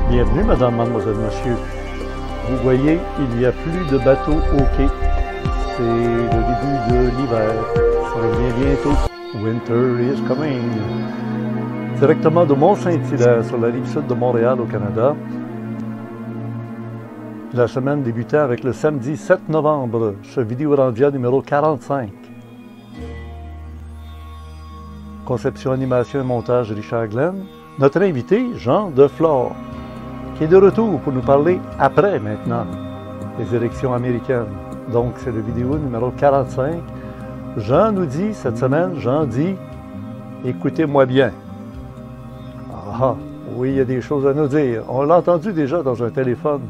Bienvenue, madame, mademoiselle, monsieur. Vous voyez, il n'y a plus de bateaux au quai. C'est le début de l'hiver. Ça revient bientôt. Winter is coming. Directement de Mont-Saint-Hilaire, sur la rive sud de Montréal, au Canada. La semaine débutait avec le samedi 7 novembre, ce Vidéorandia numéro 45. Conception, animation et montage, Richard Glenn. Notre invité, Jean Deflore, qui est de retour pour nous parler après maintenant des élections américaines. Donc, c'est le vidéo numéro 45. Jean nous dit, cette semaine, Jean dit, écoutez-moi bien. Ah, oui, il y a des choses à nous dire. On l'a entendu déjà dans un téléphone.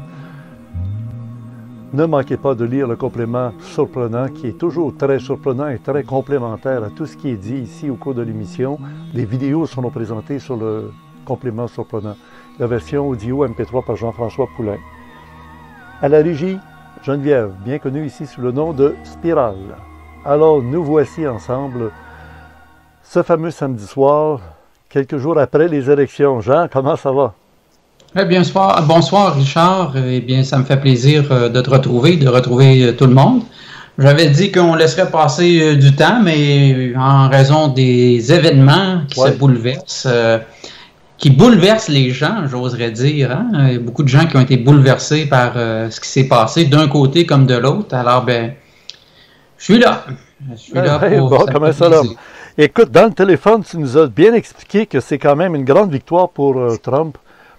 Ne manquez pas de lire le complément surprenant, qui est toujours très surprenant et très complémentaire à tout ce qui est dit ici au cours de l'émission. Les vidéos seront présentées sur le complément surprenant. La version audio MP3 par Jean-François Poulain. À la régie, Geneviève, bien connue ici sous le nom de Spirale. Alors, nous voici ensemble ce fameux samedi soir, quelques jours après les élections. Jean, comment ça va? Eh bien, bonsoir Richard. Eh bien, ça me fait plaisir de te retrouver, de retrouver tout le monde. J'avais dit qu'on laisserait passer du temps, mais en raison des événements qui se bouleversent, qui bouleversent les gens, j'oserais dire. Hein? Il y a beaucoup de gens qui ont été bouleversés par ce qui s'est passé d'un côté comme de l'autre. Alors, ben, je suis là. Je suis là pour... Bon, comment ça là? Écoute, dans le téléphone, tu nous as bien expliqué que c'est quand même une grande victoire pour Trump.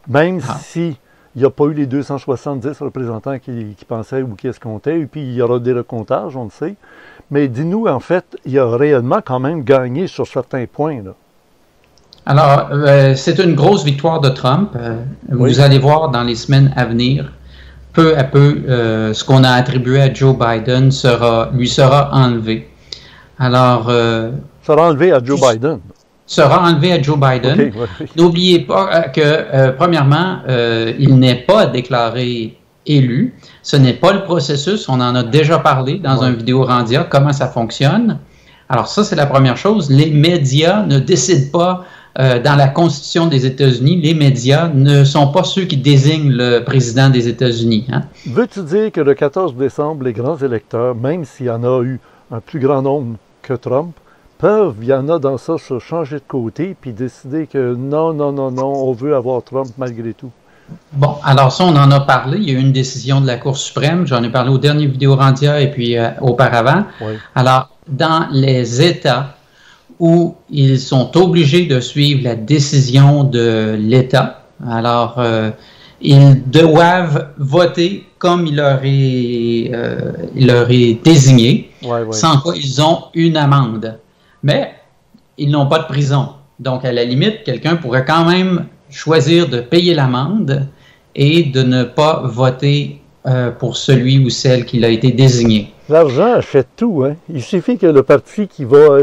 Même s'il n'y a pas eu les 270 représentants qui pensaient ou qui escomptaient, et puis il y aura des recomptages, on le sait. Mais dis-nous, en fait, il a réellement quand même gagné sur certains points, là. Alors, c'est une grosse victoire de Trump. Vous allez voir dans les semaines à venir, peu à peu, ce qu'on a attribué à Joe Biden lui sera enlevé. Alors... sera enlevé à Joe Biden. Sera enlevé à Joe Biden. Okay, N'oubliez pas que, premièrement, il n'est pas déclaré élu. Ce n'est pas le processus. On en a déjà parlé dans un Vidéorandia, comment ça fonctionne. Alors ça, c'est la première chose. Les médias ne décident pas dans la Constitution des États-Unis. Les médias ne sont pas ceux qui désignent le président des États-Unis. Hein? Veux-tu dire que le 14 décembre, les grands électeurs, même s'il y en a eu un plus grand nombre que Trump, il y en a dans ça, se changer de côté puis décider que non, on veut avoir Trump malgré tout? Bon, alors ça, on en a parlé. Il y a eu une décision de la Cour suprême. J'en ai parlé au dernier Vidéorandia et puis auparavant. Oui. Alors, dans les États où ils sont obligés de suivre la décision de l'État, alors ils doivent voter comme il leur est désigné, sans quoi ils ont une amende. Mais ils n'ont pas de prison. Donc, à la limite, quelqu'un pourrait quand même choisir de payer l'amende et de ne pas voter pour celui ou celle qui a été désigné. L'argent achète tout, hein? Il suffit que le parti qui va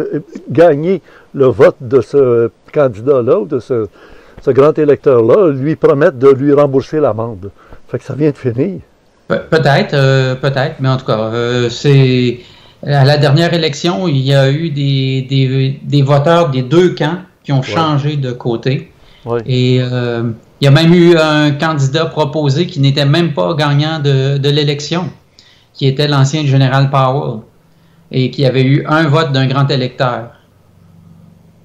gagner le vote de ce candidat-là ou de ce grand électeur-là lui promette de lui rembourser l'amende. Fait que ça vient de finir. Peut-être, mais en tout cas, c'est... À la dernière élection, il y a eu des voteurs des deux camps qui ont changé de côté. Ouais. Et il y a même eu un candidat proposé qui n'était même pas gagnant de l'élection, qui était l'ancien général Powell, et qui avait eu un vote d'un grand électeur.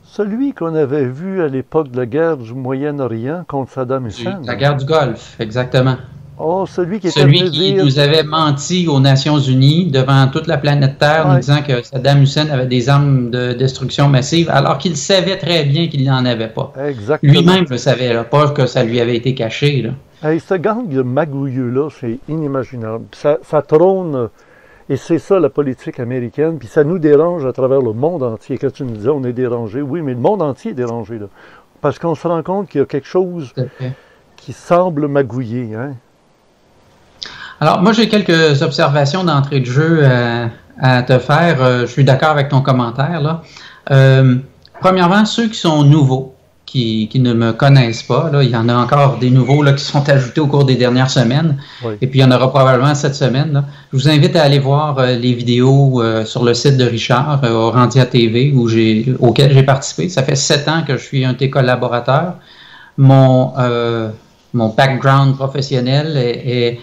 Celui qu'on avait vu à l'époque de la guerre du Moyen-Orient contre Saddam Hussein. La guerre du Golfe, exactement. Oh, celui qui nous avait menti aux Nations Unies devant toute la planète Terre, nous disant que Saddam Hussein avait des armes de destruction massive, alors qu'il savait très bien qu'il n'en avait pas. Exactement. Lui-même le savait, là, pas que ça lui avait été caché. Là. Hey, ce gang de magouilleux-là, c'est inimaginable. Ça trône, et c'est ça la politique américaine, puis ça nous dérange à travers le monde entier. Quand tu nous disais on est dérangé, oui, mais le monde entier est dérangé, là. Parce qu'on se rend compte qu'il y a quelque chose qui semble magouiller, hein? Alors, moi, j'ai quelques observations d'entrée de jeu à te faire. Je suis d'accord avec ton commentaire, là. Premièrement, ceux qui sont nouveaux, qui ne me connaissent pas. Là. Il y en a encore des nouveaux là, qui sont ajoutés au cours des dernières semaines. Oui. Et puis, il y en aura probablement cette semaine. Là. Je vous invite à aller voir les vidéos sur le site de Richard, Orandia TV, auquel j'ai participé. Ça fait 7 ans que je suis un de tes collaborateurs. Mon background professionnel est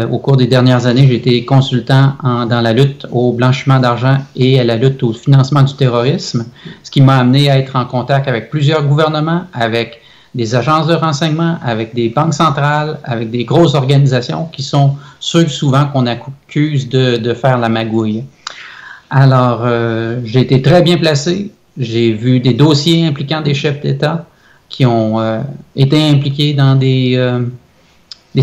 au cours des dernières années, j'ai été consultant dans la lutte au blanchiment d'argent et à la lutte au financement du terrorisme, ce qui m'a amené à être en contact avec plusieurs gouvernements, avec des agences de renseignement, avec des banques centrales, avec des grosses organisations qui sont ceux souvent qu'on accuse de faire la magouille. Alors, j'ai été très bien placé. J'ai vu des dossiers impliquant des chefs d'État qui ont été impliqués dans des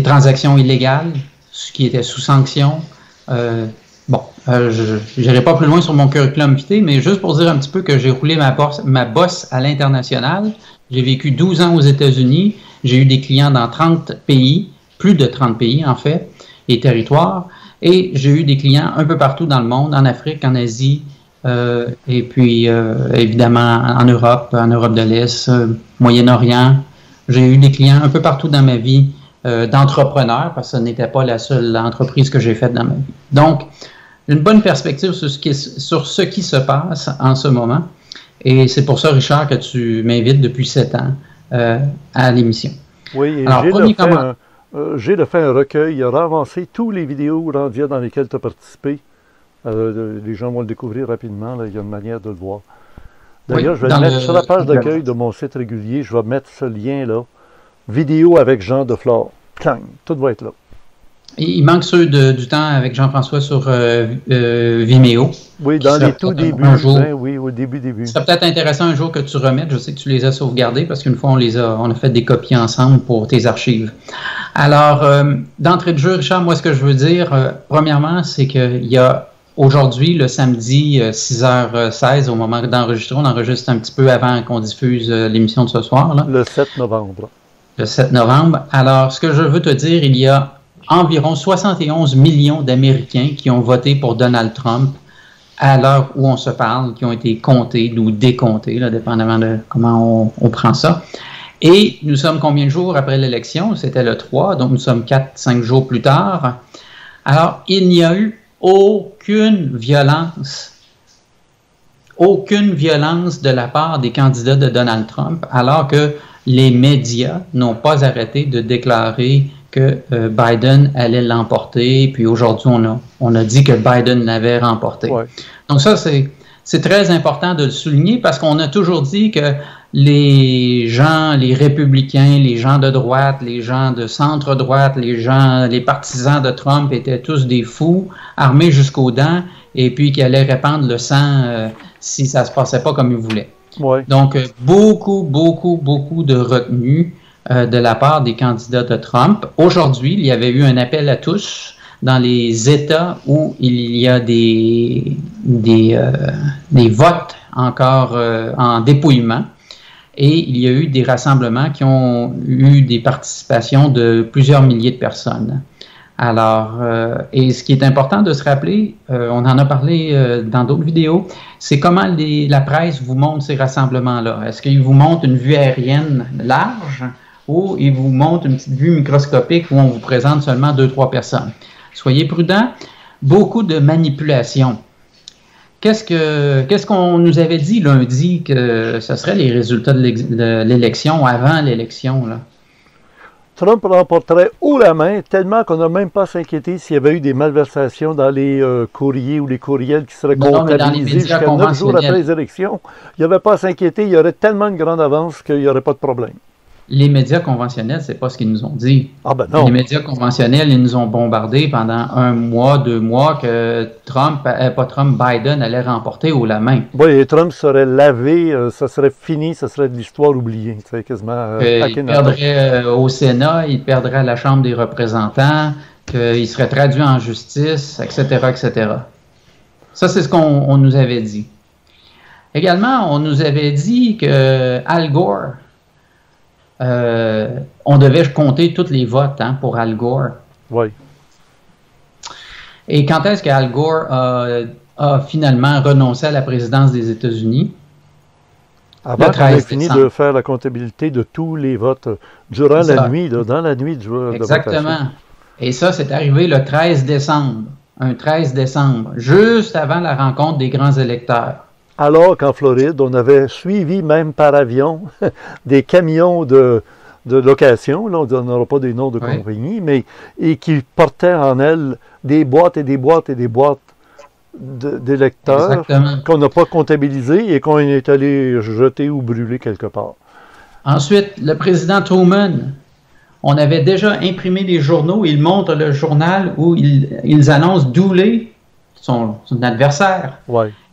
transactions illégales, ce qui était sous sanction. Je n'irai pas plus loin sur mon curriculum vitae, mais juste pour dire un petit peu que j'ai roulé ma bosse à l'international. J'ai vécu 12 ans aux États-Unis. J'ai eu des clients dans 30 pays, plus de 30 pays en fait, et territoires. Et j'ai eu des clients un peu partout dans le monde, en Afrique, en Asie, et puis évidemment en Europe de l'Est, Moyen-Orient. J'ai eu des clients un peu partout dans ma vie d'entrepreneur, parce que ce n'était pas la seule entreprise que j'ai faite dans ma vie. Donc, une bonne perspective sur ce qui se passe en ce moment. Et c'est pour ça, Richard, que tu m'invites depuis 7 ans à l'émission. Oui, et j'ai fait un recueil, avancé tous les vidéos Orandia dans lesquelles tu as participé. Les gens vont le découvrir rapidement, là, il y a une manière de le voir. D'ailleurs, je vais le mettre sur la page d'accueil de mon site régulier, je vais mettre ce lien-là. Vidéo avec Jean Deflore. Clang, tout va être là. Il manque ceux du temps avec Jean-François sur Vimeo. Oui, dans les tout débuts. Oui, au début. Ça peut être intéressant un jour que tu remettes. Je sais que tu les as sauvegardés parce qu'une fois, on a fait des copies ensemble pour tes archives. Alors, d'entrée de jeu, Richard, moi, ce que je veux dire, premièrement, c'est qu'il y a aujourd'hui, le samedi 6h16, au moment d'enregistrer, on enregistre un petit peu avant qu'on diffuse l'émission de ce soir. Là. Le 7 novembre. Le 7 novembre. Alors, ce que je veux te dire, il y a environ 71 millions d'Américains qui ont voté pour Donald Trump à l'heure où on se parle, qui ont été comptés ou décomptés, là, dépendamment de comment on prend ça. Et nous sommes combien de jours après l'élection? C'était le 3, donc nous sommes 4-5 jours plus tard. Alors, il n'y a eu aucune violence de la part des candidats de Donald Trump, alors que les médias n'ont pas arrêté de déclarer que Biden allait l'emporter, puis aujourd'hui, on a dit que Biden l'avait remporté. Ouais. Donc ça, c'est très important de le souligner parce qu'on a toujours dit que les républicains, les gens de droite, les gens de centre-droite, les partisans de Trump étaient tous des fous, armés jusqu'aux dents, et puis qui allaient répandre le sang si ça ne se passait pas comme ils voulaient. Ouais. Donc, beaucoup de retenue de la part des candidats de Trump. Aujourd'hui, il y avait eu un appel à tous dans les États où il y a des votes encore en dépouillement. Et il y a eu des rassemblements qui ont eu des participations de plusieurs milliers de personnes. Alors, et ce qui est important de se rappeler, on en a parlé dans d'autres vidéos, c'est comment la presse vous montre ces rassemblements-là. Est-ce qu'ils vous montrent une vue aérienne large ou ils vous montrent une petite vue microscopique où on vous présente seulement 2-3 personnes? Soyez prudents. Beaucoup de manipulation. Qu'est-ce qu'on nous avait dit lundi que ce serait les résultats de l'élection avant l'élection, là? Trump remporterait haut la main, tellement qu'on n'a même pas à s'inquiéter s'il y avait eu des malversations dans les courriers ou les courriels qui seraient comptabilisés jusqu'à 9 jours après les élections. Il n'y avait pas à s'inquiéter, il y aurait tellement de grande avance qu'il n'y aurait pas de problème. Les médias conventionnels, c'est pas ce qu'ils nous ont dit. Ah ben non. Les médias conventionnels, ils nous ont bombardé pendant 1 mois, 2 mois que Biden allait remporter haut la main. Oui, et Trump serait lavé, ça serait fini, ça serait de l'histoire oubliée. C'est quasiment. Il perdrait au Sénat, il perdrait à la Chambre des représentants, qu'il serait traduit en justice, etc., etc. Ça, c'est ce qu'on nous avait dit. Également, on nous avait dit que Al Gore, on devait compter tous les votes pour Al Gore. Oui. Et quand est-ce qu'Al Gore a finalement renoncé à la présidence des États-Unis? Avant qu'on ait fini de faire la comptabilité de tous les votes durant la nuit, là, dans la nuit de votation. Exactement. Et ça, c'est arrivé le 13 décembre. Un 13 décembre, juste avant la rencontre des grands électeurs. Alors qu'en Floride, on avait suivi même par avion des camions de location, là, on ne donnera pas des noms de compagnie, mais et qui portaient en elles des boîtes et des boîtes et des boîtes d'électeurs qu'on n'a pas comptabilisés et qu'on est allé jeter ou brûler quelque part. Ensuite, le président Truman, on avait déjà imprimé les journaux, il montre le journal où ils annoncent Dooley, son adversaire,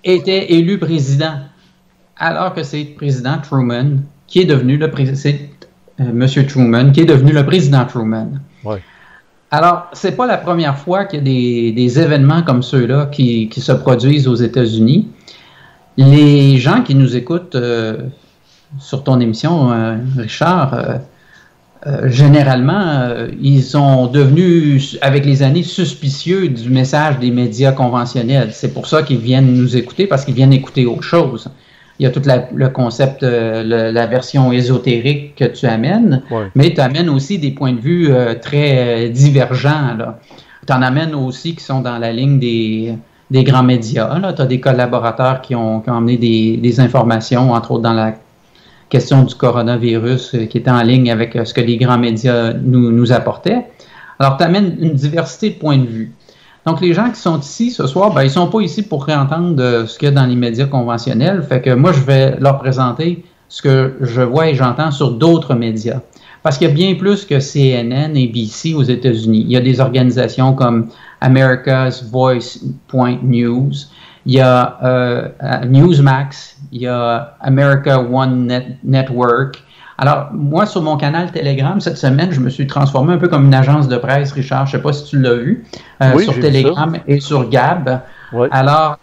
était élu président, alors que c'est le président Truman qui est devenu le président. Monsieur Truman, qui est devenu le président Truman. Alors, c'est pas la première fois qu'il y a des événements comme ceux-là qui se produisent aux États-Unis. Les gens qui nous écoutent sur ton émission, Richard, généralement, ils sont devenus, avec les années, suspicieux du message des médias conventionnels. C'est pour ça qu'ils viennent nous écouter, parce qu'ils viennent écouter autre chose. Il y a tout le concept, la version ésotérique que tu amènes, mais tu amènes aussi des points de vue très divergents. Tu en amènes aussi qui sont dans la ligne des grands médias. Tu as des collaborateurs qui ont amené des informations, entre autres dans la question du coronavirus, qui était en ligne avec ce que les grands médias nous apportaient. Alors, tu amènes une diversité de points de vue. Donc, les gens qui sont ici ce soir, ben, ils ne sont pas ici pour réentendre ce qu'il y a dans les médias conventionnels. Fait que moi, je vais leur présenter ce que je vois et j'entends sur d'autres médias. Parce qu'il y a bien plus que CNN, ABC aux États-Unis. Il y a des organisations comme America's Voice.news, il y a Newsmax, il y a America One Network. Alors, moi, sur mon canal Telegram, cette semaine, je me suis transformé un peu comme une agence de presse, Richard. Je ne sais pas si tu l'as vu, sur Telegram et sur Gab. Oui. Alors,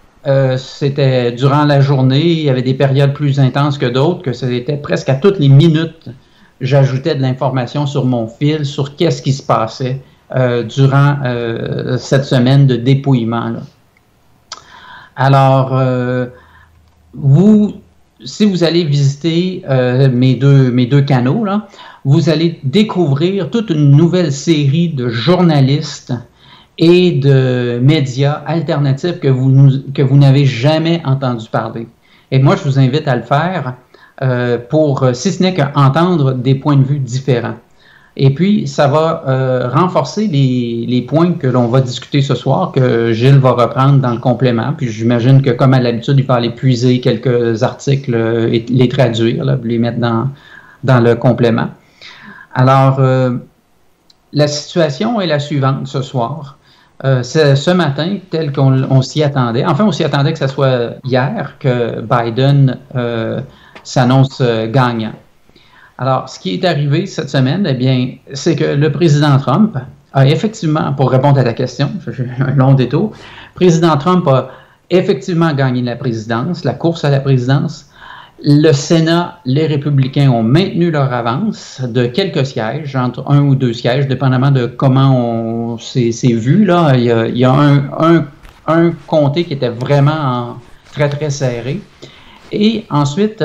c'était durant la journée, il y avait des périodes plus intenses que d'autres, que c'était presque à toutes les minutes, j'ajoutais de l'information sur mon fil, sur qu'est-ce qui se passait durant cette semaine de dépouillement, là. Alors, si vous allez visiter mes deux canaux, là, vous allez découvrir toute une nouvelle série de journalistes et de médias alternatifs que vous n'avez jamais entendu parler. Et moi, je vous invite à le faire si ce n'est qu'entendre des points de vue différents. Et puis, ça va renforcer les points que l'on va discuter ce soir, que Gilles va reprendre dans le complément. Puis j'imagine que, comme à l'habitude, il va aller puiser quelques articles et les traduire, là, les mettre dans le complément. Alors, la situation est la suivante ce soir. Ce matin, tel qu'on s'y attendait, enfin, on s'y attendait que ce soit hier que Biden s'annonce gagnant. Alors, ce qui est arrivé cette semaine, eh bien, c'est que le président Trump a effectivement, pour répondre à ta question, j'ai un long détour, le président Trump a effectivement gagné la présidence, la course à la présidence. Le Sénat, les républicains ont maintenu leur avance de quelques sièges, entre 1 ou 2 sièges, dépendamment de comment c'est vu, là. Il y a un comté qui était vraiment très, très serré. Et ensuite,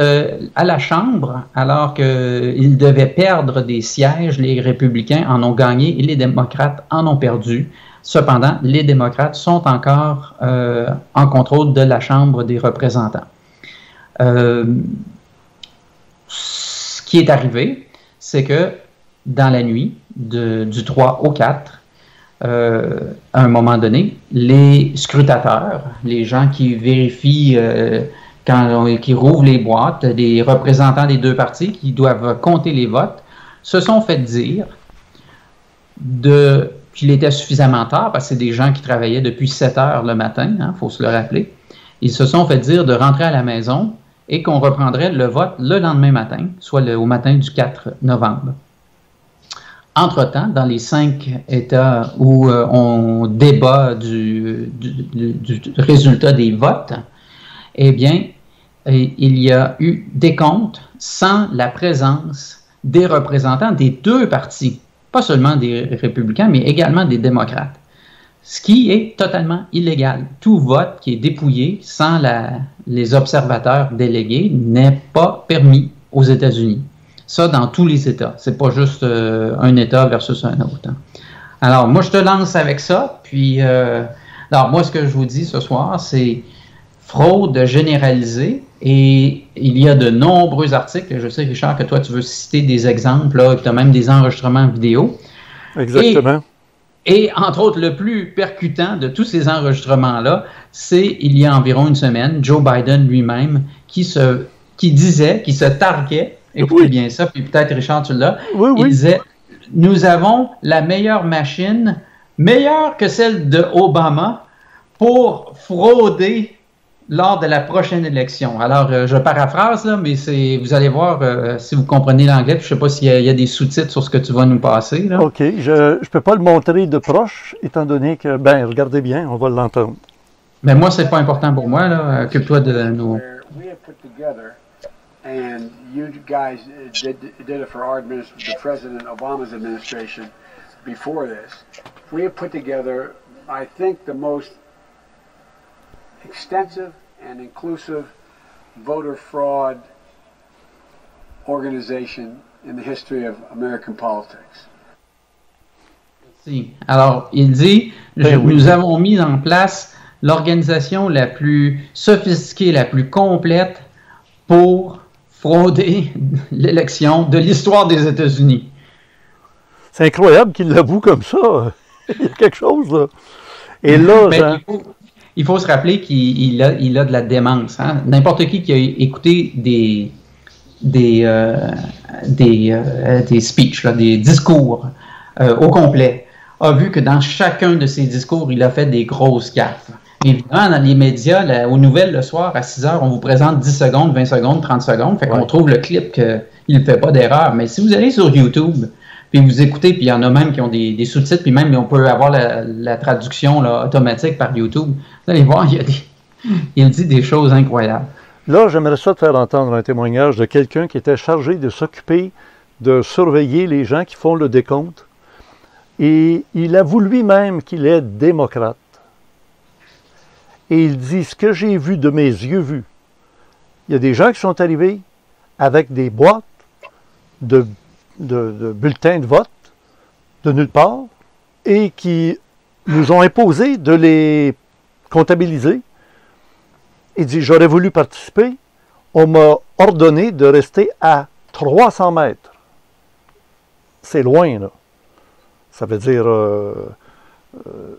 à la Chambre, alors qu'ils devaient perdre des sièges, les républicains en ont gagné et les démocrates en ont perdu. Cependant, les démocrates sont encore en contrôle de la Chambre des représentants. Ce qui est arrivé, c'est que dans la nuit du 3 au 4, à un moment donné, les scrutateurs, les gens qui vérifient qui rouvrent les boîtes, les représentants des deux partis qui doivent compter les votes, se sont fait dire qu'il était suffisamment tard, parce que c'est des gens qui travaillaient depuis 7 heures le matin, faut se le rappeler. Ils se sont fait dire de rentrer à la maison et qu'on reprendrait le vote le lendemain matin, soit au matin du 4 novembre. Entre-temps, dans les 5 États où on débat du résultat des votes, eh bien, il y a eu des comptes sans la présence des représentants des deux partis, pas seulement des républicains, mais également des démocrates. ce qui est totalement illégal. Tout vote qui est dépouillé sans les observateurs délégués n'est pas permis aux États-Unis. Ça, dans tous les États. C'est pas juste un État versus un autre. Hein. Alors, moi, je te lance avec ça. Puis, alors, moi, ce que je vous dis ce soir, c'est fraude généralisée. Et il y a de nombreux articles. Je sais, Richard, que toi, tu veux citer des exemples. Là, tu as même des enregistrements vidéo. Exactement. Et entre autres, le plus percutant de tous ces enregistrements-là, c'est il y a environ une semaine, Joe Biden lui-même qui disait, qui se targuait, écoutez bien ça, puis peut-être Richard, tu l'as, il disait « Nous avons la meilleure machine, meilleure que celle de Obama, pour frauder lors de la prochaine élection. » Alors, je paraphrase, là, mais vous allez voir, si vous comprenez l'anglais, je ne sais pas s'il y a des sous-titres sur ce que tu vas nous passer. Là. OK, je ne peux pas le montrer de proche, étant donné que, regardez bien, on va l'entendre. Mais moi, c'est pas important pour moi, là. Occupe-toi de nous. And you guys did it for our the President Obama's administration before this. We have put together, I think, the most extensive and inclusive voter fraud organization in the history of American politics. Alors, il dit, nous avons mis en place l'organisation la plus sophistiquée, la plus complète pour frauder l'élection de l'histoire des États-Unis. C'est incroyable qu'il l'avoue comme ça. Il y a quelque chose, là. Et là, il faut se rappeler qu'il a de la démence. Hein? N'importe qui a écouté des speeches, là, des discours au complet, a vu que dans chacun de ses discours, il a fait des grosses gaffes. Évidemment, dans les médias, aux nouvelles le soir, à 6 heures, on vous présente 10 secondes, 20 secondes, 30 secondes. Fait qu'on trouve le clip qu'il ne fait pas d'erreur. Mais si vous allez sur YouTube, puis vous écoutez, puis il y en a même qui ont des sous-titres, puis même on peut avoir la traduction là, automatique par YouTube. Vous allez voir, il dit des choses incroyables. Là, j'aimerais ça te faire entendre un témoignage de quelqu'un qui était chargé de s'occuper de surveiller les gens qui font le décompte. Et il avoue lui-même qu'il est démocrate. Et il dit, ce que j'ai vu de mes yeux vus, il y a des gens qui sont arrivés avec des boîtes de bulletins de vote de nulle part et qui nous ont imposé de les comptabiliser. Il dit, j'aurais voulu participer, on m'a ordonné de rester à 300 mètres. C'est loin, là. Ça veut dire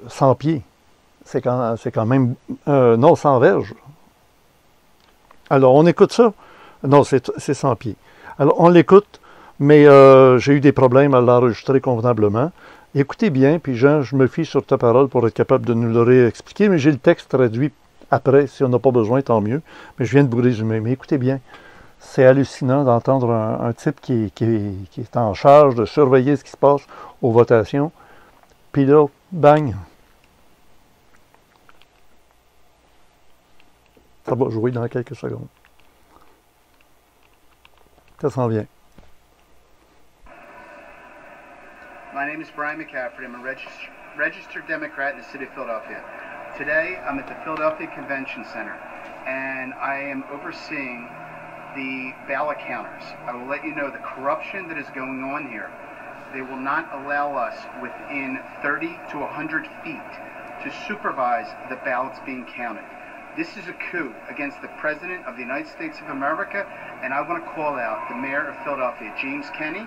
100 pieds. C'est quand même... non, 100 verges. Alors, on écoute ça. Non, c'est 100 pieds. Alors, on l'écoute, mais j'ai eu des problèmes à l'enregistrer convenablement. Écoutez bien, puis Jean, je me fie sur ta parole pour être capable de nous le réexpliquer, mais j'ai le texte traduit après. Si on n'a pas besoin, tant mieux. Mais je viens de vous résumer. Mais écoutez bien, c'est hallucinant d'entendre un type qui est en charge de surveiller ce qui se passe aux votations. Puis là, bang! Ça va jouer dans quelques secondes. Ça s'en vient. My name is Brian McCaffrey. I'm a registered Democrat in the city of Philadelphia. Today, I'm at the Philadelphia Convention Center, and I am overseeing the ballot counters. I will let you know the corruption that is going on here. They will not allow us within 30 to 100 feet to supervise the ballots being counted. This is a coup against the President of the United States of America, and I want to call out the Mayor of Philadelphia, James Kenney,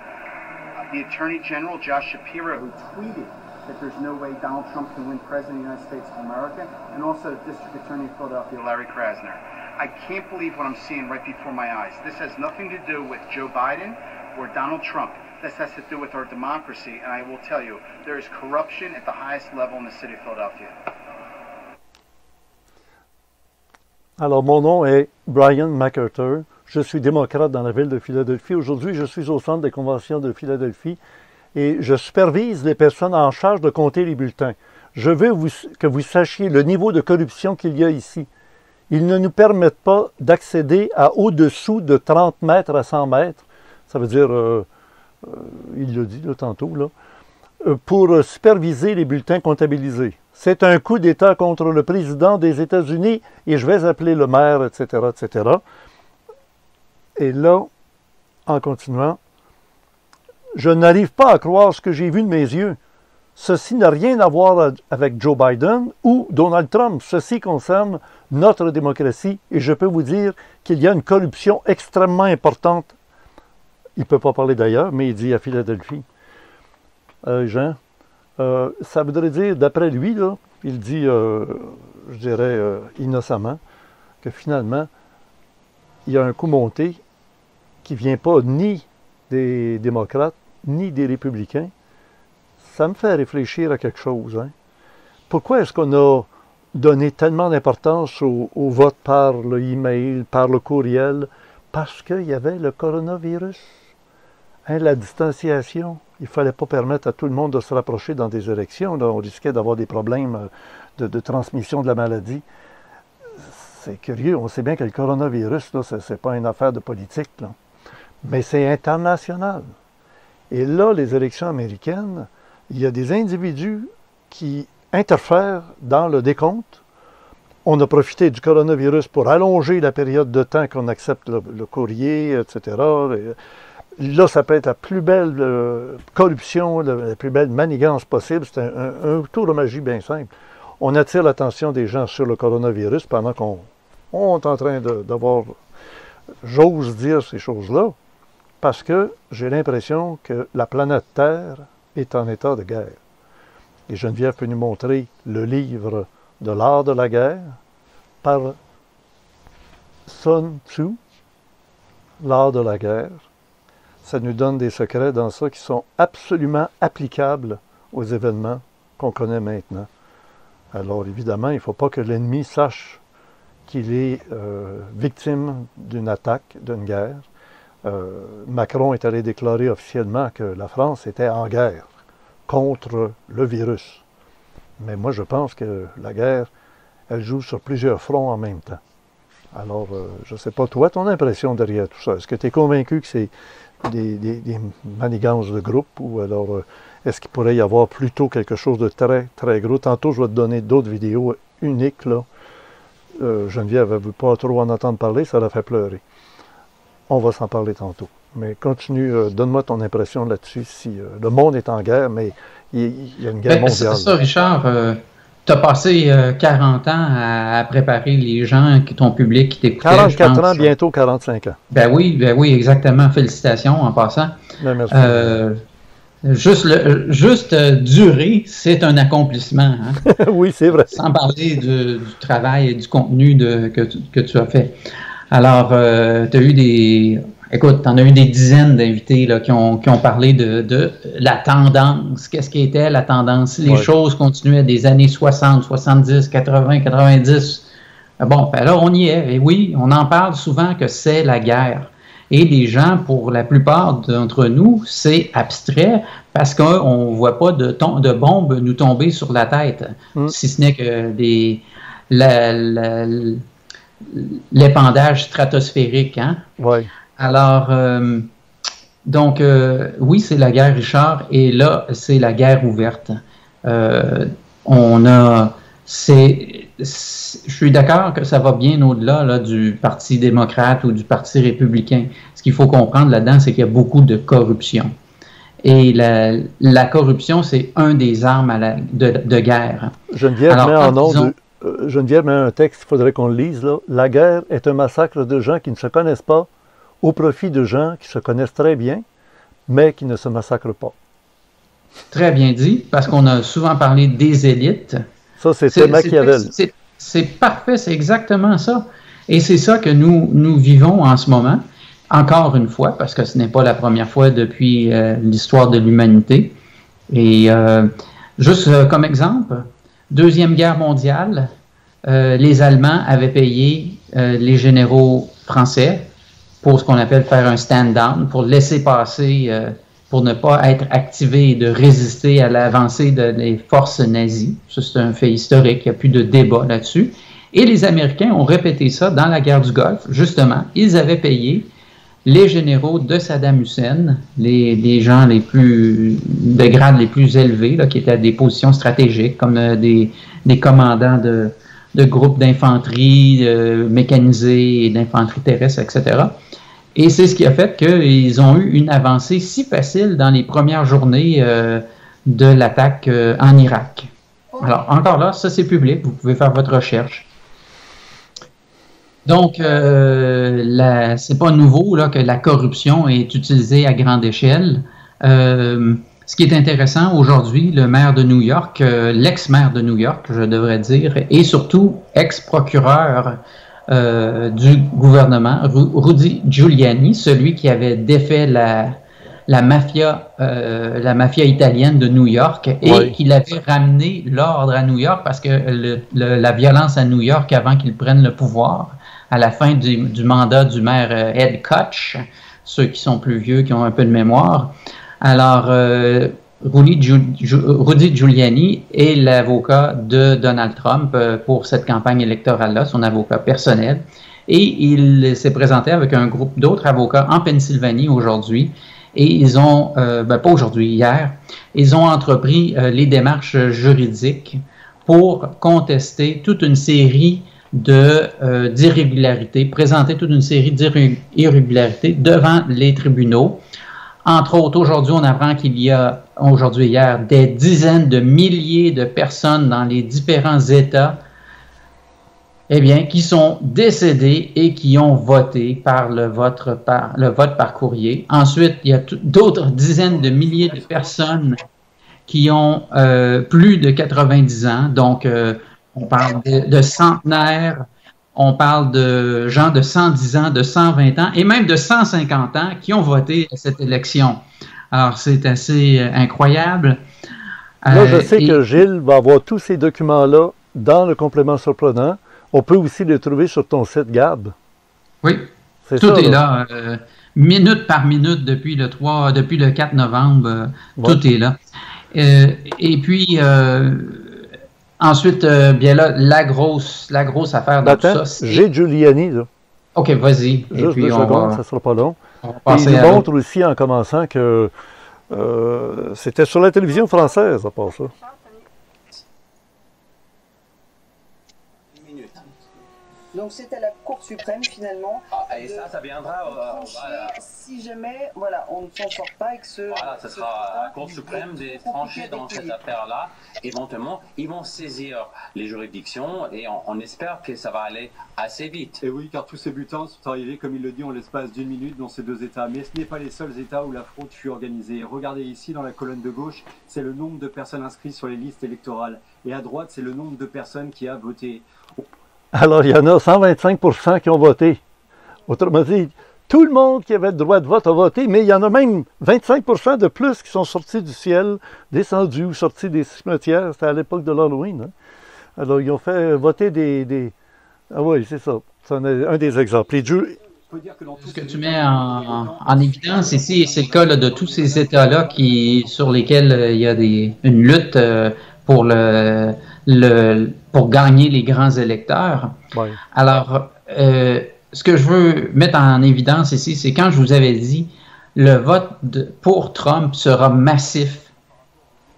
the Attorney General, Josh Shapiro, who tweeted that there's no way Donald Trump can win President of the United States of America, and also the District Attorney of Philadelphia, Larry Krasner. I can't believe what I'm seeing right before my eyes. This has nothing to do with Joe Biden or Donald Trump. This has to do with our democracy, and I will tell you, there is corruption at the highest level in the city of Philadelphia. Alors, mon nom est Brian McArthur. Je suis démocrate dans la ville de Philadelphie. Aujourd'hui, je suis au centre des conventions de Philadelphie et je supervise les personnes en charge de compter les bulletins. Je veux que vous sachiez le niveau de corruption qu'il y a ici. Ils ne nous permettent pas d'accéder à au-dessous de 30 mètres à 100 mètres. Ça veut dire, il l'a dit là, tantôt, là. pour superviser les bulletins comptabilisés. C'est un coup d'État contre le président des États-Unis et je vais appeler le maire, etc., etc. Et là, en continuant, je n'arrive pas à croire ce que j'ai vu de mes yeux. Ceci n'a rien à voir avec Joe Biden ou Donald Trump. Ceci concerne notre démocratie et je peux vous dire qu'il y a une corruption extrêmement importante. Il ne peut pas parler d'ailleurs, mais il dit à Philadelphie. Jean, ça voudrait dire, d'après lui, là, il dit, je dirais innocemment, que finalement, il y a un coup monté qui ne vient pas ni des démocrates, ni des républicains. Ça me fait réfléchir à quelque chose. Hein. Pourquoi est-ce qu'on a donné tellement d'importance au vote par le email, par le courriel? Parce qu'il y avait le coronavirus. Hein, la distanciation. Il ne fallait pas permettre à tout le monde de se rapprocher dans des élections. Là, on risquait d'avoir des problèmes de transmission de la maladie. C'est curieux. On sait bien que le coronavirus, ce n'est pas une affaire de politique. Là. Mais c'est international. Et là, les élections américaines, il y a des individus qui interfèrent dans le décompte. On a profité du coronavirus pour allonger la période de temps qu'on accepte le courrier, etc. Là, ça peut être la plus belle corruption, la plus belle manigance possible. C'est un tour de magie bien simple. On attire l'attention des gens sur le coronavirus pendant qu'on est en train d'avoir, j'ose dire ces choses-là, parce que j'ai l'impression que la planète Terre est en état de guerre. Et Geneviève peut nous montrer le livre de l'art de la guerre par Sun Tzu, l'art de la guerre. Ça nous donne des secrets dans ça qui sont absolument applicables aux événements qu'on connaît maintenant. Alors évidemment, il ne faut pas que l'ennemi sache qu'il est victime d'une attaque, d'une guerre. Macron est allé déclarer officiellement que la France était en guerre contre le virus. Mais moi, je pense que la guerre, elle joue sur plusieurs fronts en même temps. Alors, je ne sais pas, toi, ton impression derrière tout ça. Est-ce que tu es convaincu que c'est des manigances de groupe ou alors est-ce qu'il pourrait y avoir plutôt quelque chose de très, très gros? Tantôt, je vais te donner d'autres vidéos uniques, là. Geneviève ne veut pas trop en entendre parler, ça la fait pleurer. On va s'en parler tantôt. Mais continue, donne-moi ton impression là-dessus. Si le monde est en guerre, mais il y a une guerre mondiale. C'est ça, Richard. Tu as passé 40 ans à préparer les gens, ton public qui t'écoutait. 44 ans, bientôt 45 ans. Ben oui, exactement. Félicitations en passant. Ben, merci. Juste durer, c'est un accomplissement. Hein? Oui, c'est vrai. Sans parler du travail et du contenu que tu as fait. Alors, tu as eu Écoute, tu en as eu des dizaines d'invités là, qui ont parlé de la tendance. Qu'est-ce qui était la tendance? Les choses continuaient des années 60, 70, 80, 90. Bon, ben là, on y est. Et oui, on en parle souvent que c'est la guerre. Et les gens, pour la plupart d'entre nous, c'est abstrait parce qu'on ne voit pas de bombes nous tomber sur la tête. Si ce n'est que l'épandage stratosphérique. Hein? Oui. Alors, donc, oui, c'est la guerre, Richard, et là, c'est la guerre ouverte. Je suis d'accord que ça va bien au-delà là, du Parti démocrate ou du Parti républicain. Ce qu'il faut comprendre là-dedans, c'est qu'il y a beaucoup de corruption. Et la corruption, c'est un des armes de guerre. Geneviève met un texte, il faudrait qu'on le lise. Là. La guerre est un massacre de gens qui ne se connaissent pas au profit de gens qui se connaissent très bien, mais qui ne se massacrent pas. Très bien dit, parce qu'on a souvent parlé des élites. Ça, c'était Machiavel. C'est parfait, c'est exactement ça. Et c'est ça que nous vivons en ce moment, encore une fois, parce que ce n'est pas la première fois depuis l'histoire de l'humanité. Et juste comme exemple, Deuxième Guerre mondiale, les Allemands avaient payé les généraux français pour ce qu'on appelle faire un stand-down, pour laisser passer, pour ne pas être activé et de résister à l'avancée des forces nazies. Ça, c'est un fait historique, il n'y a plus de débat là-dessus. Et les Américains ont répété ça dans la guerre du Golfe, justement. Ils avaient payé les généraux de Saddam Hussein, les gens de grades les plus élevés, là, qui étaient à des positions stratégiques, comme des commandants de groupes d'infanterie mécanisée et d'infanterie terrestre, etc. Et c'est ce qui a fait qu'ils ont eu une avancée si facile dans les premières journées de l'attaque en Irak. Alors, encore là, ça c'est public, vous pouvez faire votre recherche. Donc, c'est pas nouveau là, que la corruption est utilisée à grande échelle. Ce qui est intéressant aujourd'hui, le maire de New York, l'ex-maire de New York, je devrais dire, et surtout ex-procureur du gouvernement, Rudy Giuliani, celui qui avait défait la mafia italienne de New York et qui l'avait ramené l'ordre à New York parce que la violence à New York avant qu'il prenne le pouvoir, à la fin du mandat du maire Ed Koch, ceux qui sont plus vieux, qui ont un peu de mémoire. Alors, Rudy Giuliani est l'avocat de Donald Trump pour cette campagne électorale-là, son avocat personnel. Et il s'est présenté avec un groupe d'autres avocats en Pennsylvanie aujourd'hui. Et ils ont, pas aujourd'hui, hier, ils ont entrepris les démarches juridiques pour contester toute une série d'irrégularités, présenter toute une série d'irrégularités devant les tribunaux. Entre autres, aujourd'hui, on apprend qu'il y a, hier, des dizaines de milliers de personnes dans les différents États, qui sont décédées et qui ont voté par le vote par courrier. Ensuite, il y a d'autres dizaines de milliers de personnes qui ont plus de 90 ans, donc on parle de centenaires, on parle de gens de 110 ans, de 120 ans et même de 150 ans qui ont voté à cette élection. Alors, c'est assez incroyable. Là, je sais que Gilles va avoir tous ces documents-là dans le complément surprenant. On peut aussi les trouver sur ton site, Gab. Oui, tout est là. Minute par minute depuis le 4 novembre, tout est là. Et puis... ensuite, bien là, la grosse affaire de tout ça, c'est... J'ai Giuliani, là. OK, vas-y. Juste 2 secondes, ça ne sera pas long. Il nous montre aussi, en commençant, que c'était sur la télévision française, à part ça. Donc c'est à la Cour suprême finalement. Et ça viendra si jamais on ne s'en sort pas et que ce. Voilà, ce sera à la Cour suprême des trancher dans cette affaire-là. Éventuellement, ils vont saisir les juridictions et on espère que ça va aller assez vite. Et oui, car tous ces butins sont arrivés, comme il le dit, en l'espace d'1 minute dans ces 2 États. Mais ce n'est pas les seuls États où la fraude fut organisée. Regardez ici, dans la colonne de gauche, c'est le nombre de personnes inscrites sur les listes électorales. Et à droite, c'est le nombre de personnes qui a voté. Alors, il y en a 125% qui ont voté. Autrement dit, tout le monde qui avait le droit de vote a voté, mais il y en a même 25% de plus qui sont sortis du ciel, descendus ou sortis des cimetières. C'était à l'époque de l'Halloween. Hein? Alors, ils ont fait voter des... Ah oui, c'est ça. C'est un des exemples. Ce que tu mets en évidence ici, c'est le cas là, de tous ces États-là sur lesquels il y a une lutte pour pour gagner les grands électeurs. Oui. Alors, ce que je veux mettre en évidence ici, c'est quand je vous avais dit, le vote pour Trump sera massif.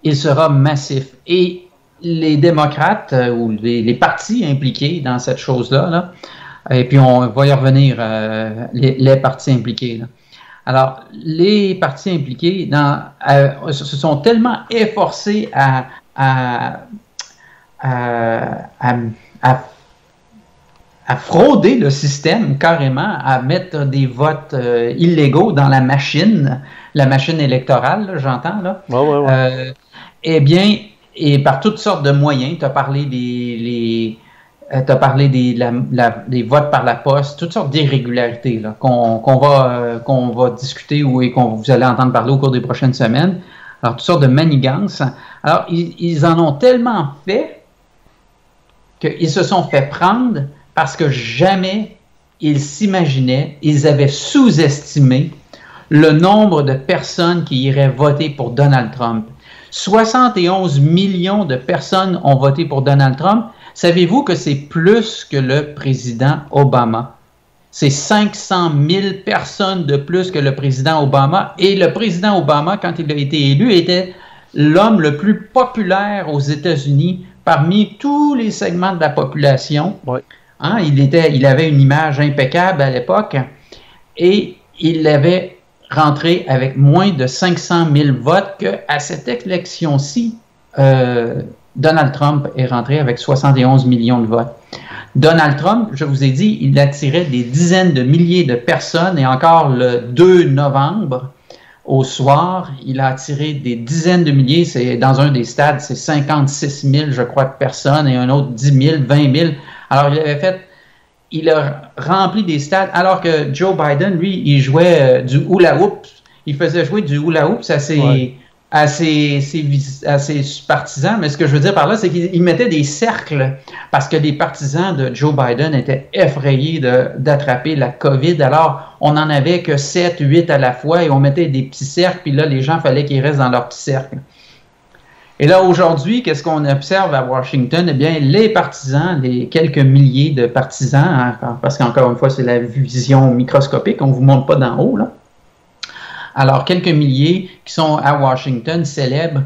Il sera massif. Et les démocrates ou les partis impliqués dans cette chose-là, et puis on va y revenir, les partis impliqués, là. Alors, les partis impliqués se sont tellement efforcés à frauder le système carrément, à mettre des votes illégaux dans la machine électorale, là, j'entends, là. Ouais. Et par toutes sortes de moyens, tu as parlé des votes par la poste, toutes sortes d'irrégularités là, qu'on va discuter et vous allez entendre parler au cours des prochaines semaines. Alors, toutes sortes de manigances. Alors, ils en ont tellement fait qu'ils se sont fait prendre parce que jamais ils s'imaginaient, ils avaient sous-estimé le nombre de personnes qui iraient voter pour Donald Trump. 71 millions de personnes ont voté pour Donald Trump. Savez-vous que c'est plus que le président Obama? C'est 500 000 personnes de plus que le président Obama. Et le président Obama, quand il a été élu, était l'homme le plus populaire aux États-Unis parmi tous les segments de la population. Oui. Hein, il avait une image impeccable à l'époque et il avait rentré avec moins de 500 000 votes qu'à cette élection-ci, Donald Trump est rentré avec 71 millions de votes. Donald Trump, je vous ai dit, il attirait des dizaines de milliers de personnes et encore le 2 novembre, au soir, il a attiré des dizaines de milliers. C'est dans un des stades, c'est 56 000, je crois, de personnes et un autre 10 000, 20 000. Alors, il a rempli des stades, alors que Joe Biden, lui, il jouait du hula hoop. Il faisait jouer du hula hoop à ses partisans. Mais ce que je veux dire par là, c'est qu'il mettait des cercles parce que les partisans de Joe Biden étaient effrayés d'attraper la COVID. Alors, on n'en avait que 7, 8 à la fois et on mettait des petits cercles, puis là, les gens, fallait qu'ils restent dans leur petit cercle. Et là, aujourd'hui, qu'est-ce qu'on observe à Washington? Eh bien, les partisans, les quelques milliers de partisans, hein, parce qu'encore une fois, c'est la vision microscopique, on ne vous montre pas d'en haut, là. Alors, quelques milliers qui sont à Washington célèbrent,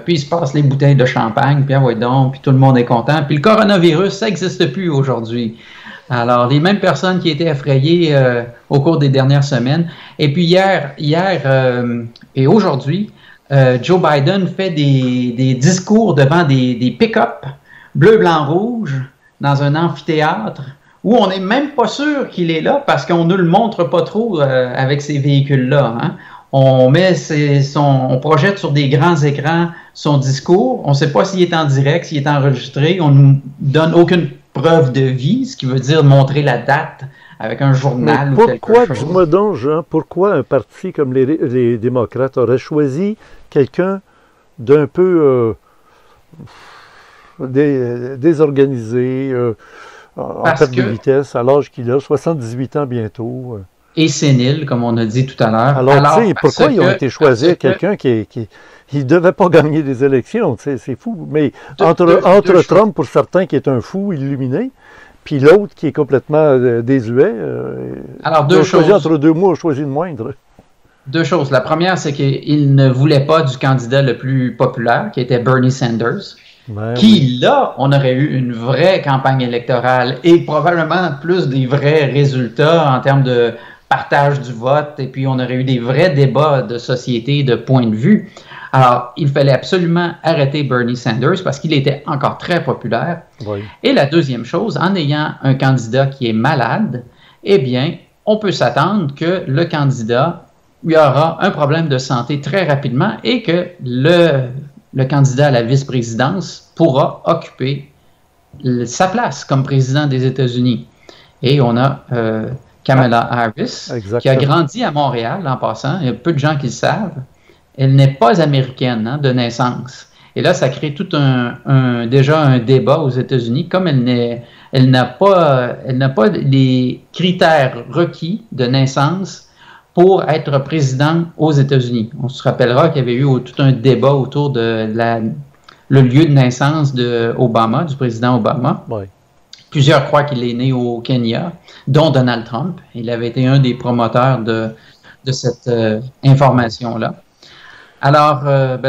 puis ils se passent les bouteilles de champagne, puis ouais donc, puis tout le monde est content. Puis le coronavirus, ça n'existe plus aujourd'hui. Alors, les mêmes personnes qui étaient effrayées au cours des dernières semaines. Et puis hier et aujourd'hui, Joe Biden fait des discours devant des pick-up bleu, blanc, rouge dans un amphithéâtre où on n'est même pas sûr qu'il est là parce qu'on ne le montre pas trop avec ces véhicules-là. Hein. On projette sur des grands écrans son discours. On ne sait pas s'il est en direct, s'il est enregistré. On ne nous donne aucune preuve de vie, ce qui veut dire montrer la date avec un journal ou quelque chose. Dis-moi donc, Jean, pourquoi un parti comme les démocrates aurait choisi quelqu'un d'un peu désorganisé, en perte de vitesse, à l'âge qu'il a, 78 ans bientôt. Et sénile, comme on a dit tout à l'heure. Alors, tu sais, pourquoi ils ont été choisis quelqu'un qui ne devait pas gagner des élections? C'est fou. Mais entre Trump, pour certains, qui est un fou illuminé, puis l'autre qui est complètement désuet. Alors, deux choses. Entre deux mots, on choisit le moindre. Deux choses. La première, c'est qu'il ne voulait pas du candidat le plus populaire, qui était Bernie Sanders, là, on aurait eu une vraie campagne électorale et probablement plus des vrais résultats en termes de partage du vote, et puis on aurait eu des vrais débats de société, de point de vue. Alors, il fallait absolument arrêter Bernie Sanders parce qu'il était encore très populaire. Oui. Et la deuxième chose, en ayant un candidat qui est malade, eh bien, on peut s'attendre que le candidat, il y aura un problème de santé très rapidement et que le candidat à la vice-présidence pourra occuper sa place comme président des États-Unis. Et on a Kamala Harris, qui a grandi à Montréal, en passant. Il y a peu de gens qui le savent. Elle n'est pas américaine de naissance. Et là, ça crée tout déjà un débat aux États-Unis. Comme elle n'a pas les critères requis de naissance pour être président aux États-Unis. On se rappellera qu'il y avait eu tout un débat autour de le lieu de naissance du président Obama. Oui. Plusieurs croient qu'il est né au Kenya, dont Donald Trump. Il avait été un des promoteurs de cette information-là. Alors,